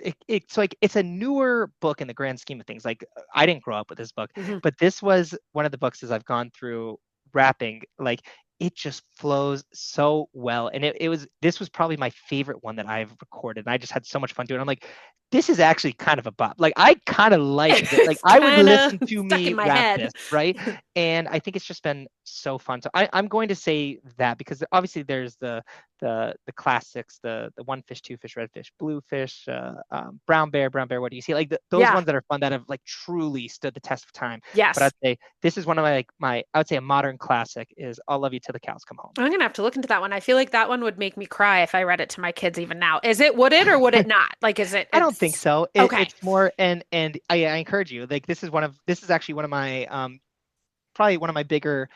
like it's a newer book in the grand scheme of things. Like I didn't grow up with this book, Hmm. but this was one of the books as I've gone through wrapping. Like it just flows so well, and it was this was probably my favorite one that I've recorded, and I just had so much fun doing. I'm like, this is actually kind of a bop. Like I kind of like that. Like It's I would kind of listen to stuck me in my rap head. this, right? And I think it's just been so fun. So I'm going to say that because obviously there's the classics, the one fish, two fish, red fish, blue fish, brown bear. What do you see? Like those Yeah. ones that are fun that have like truly stood the test of time. But Yes. I'd say this is one of my like my I would say a modern classic is I'll Love You Till the Cows Come Home. I'm gonna have to look into that one. I feel like that one would make me cry if I read it to my kids even now. Would it or would it not? Like, is it, I don't think it's so. okay. It's more and I encourage you. Like this is actually one of my probably one of my bigger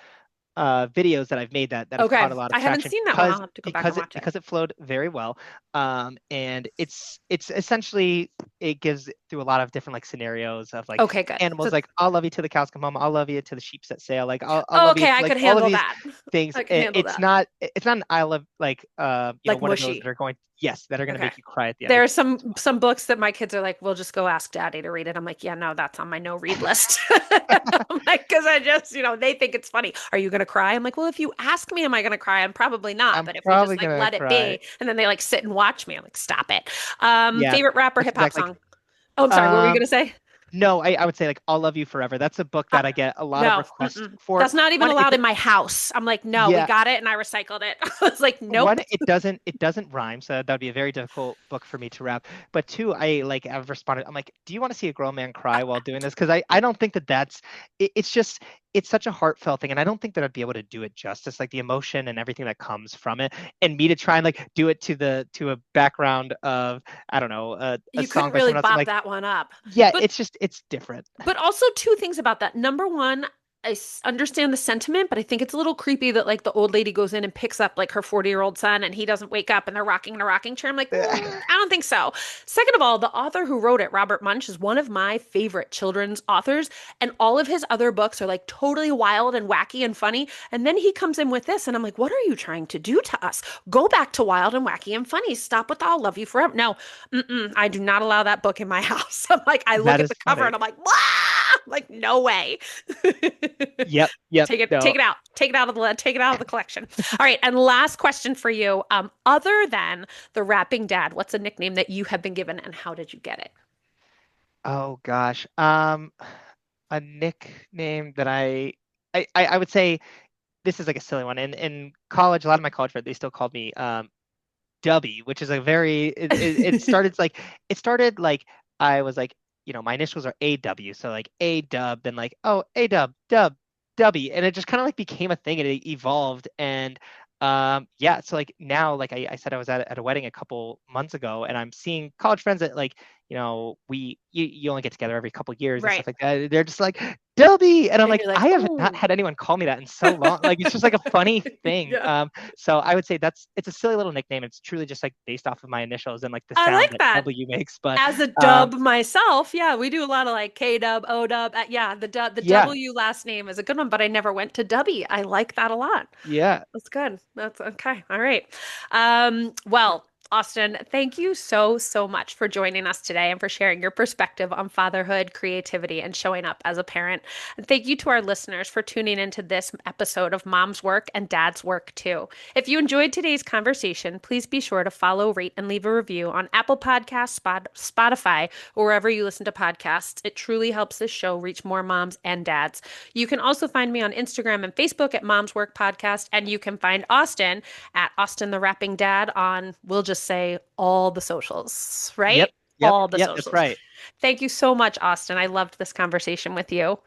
videos that I've made that have caught Okay. a lot of I haven't traction seen that one. I'll have to go back and watch it. because it flowed very well. And it's essentially it gives through a lot of different like scenarios of like Okay, good. So, animals like I'll love you till the cows come home. I'll love you till the sheep set sail. Like I'll oh, love you okay, to I like could all of handle these that. things. I can handle that. It's not an I love like Like one of those that mushy. are going yes that are going to Okay. make you cry at the end. There are It's some books that my kids are like, we'll just go ask daddy to read it. I'm like, yeah, no, that's on my no read list. I'm like, because I just, they think it's funny. Are you gonna cry? I'm like, well, if you ask me, am I gonna cry? I'm probably not. I'm But if we just probably like gonna let it cry. be, and then they like sit and watch me, I'm like, stop it. Yeah, Favorite rapper, that's hip hop exactly song. Oh, I'm sorry. What were you like gonna say? no, I would say like I'll Love You Forever. That's a book Uh, that I get a lot of no, requests mm-mm. for. That's not even One, allowed it's in my house. I'm like, no, we yeah, got it, and I recycled it. I was like, one, nope. it doesn't rhyme, so that would be a very difficult book for me to rap. But two, I've responded. I'm like, do you want to see a grown man cry while doing this? Because I don't think that it's just it's such a heartfelt thing, and I don't think that I'd be able to do it justice. Like the emotion and everything that comes from it, and me to try and like do it to a background of I don't know a You couldn't song by really someone else. I'm bop like, that one up. yeah, But it's different. But also two things about that. Number one, understand the sentiment, but I think it's a little creepy that like the old lady goes in and picks up like her 40-year-old son and he doesn't wake up and they're rocking in a rocking chair. I'm like, I don't think so. Second of all, the author who wrote it, Robert Munsch, is one of my favorite children's authors, and all of his other books are like totally wild and wacky and funny. And then he comes in with this, and I'm like, what are you trying to do to us? Go back to wild and wacky and funny. Stop with the I'll love you forever. No, I do not allow that book in my house. I'm like, I look That at is the cover funny. and I'm like, Wah! Like, no way. Yep. Take No. it out, take it out of the collection. All right, and last question for you. Other than the rapping dad, what's a nickname that you have been given, and how did you get it? Oh gosh. A nickname that I would say this is like a silly one. In college, a lot of my college friends they still called me Dubby, which is a very it started like I was like my initials are AW, so like A Dub, then like oh A Dub Dubby, and it just kind of like became a thing and it evolved and yeah, so like now like I said I was at a wedding a couple months ago and I'm seeing college friends that like you only get together every couple years and Right. stuff like that. They're just like Dubby, and I'm And like you're like, I have not oh, had anyone call me that in so long. Like it's just like a funny thing. yeah. So I would say it's a silly little nickname. It's truly just like based off of my initials and like the I sound like that that. W makes. But As a um, dub myself, yeah, we do a lot of like K dub, O dub. Yeah, the yeah, W last name is a good one, but I never went to Dubby. I like that a lot. yeah, That's good. That's okay. All right. Well, Austin, thank you so, so much for joining us today and for sharing your perspective on fatherhood, creativity, and showing up as a parent. And thank you to our listeners for tuning into this episode of Mom's Work and Dad's Work Too. If you enjoyed today's conversation, please be sure to follow, rate, and leave a review on Apple Podcasts, Spotify, or wherever you listen to podcasts. It truly helps this show reach more moms and dads. You can also find me on Instagram and Facebook at Mom's Work Podcast, and you can find Austin at Austin the Rapping Dad on, we'll just say, all the socials, right? All the that's socials. right. Thank you so much, Austin. I loved this conversation with you.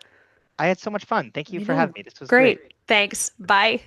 I had so much fun. Thank you I for having know. me. This was great. Great. Thanks. Bye.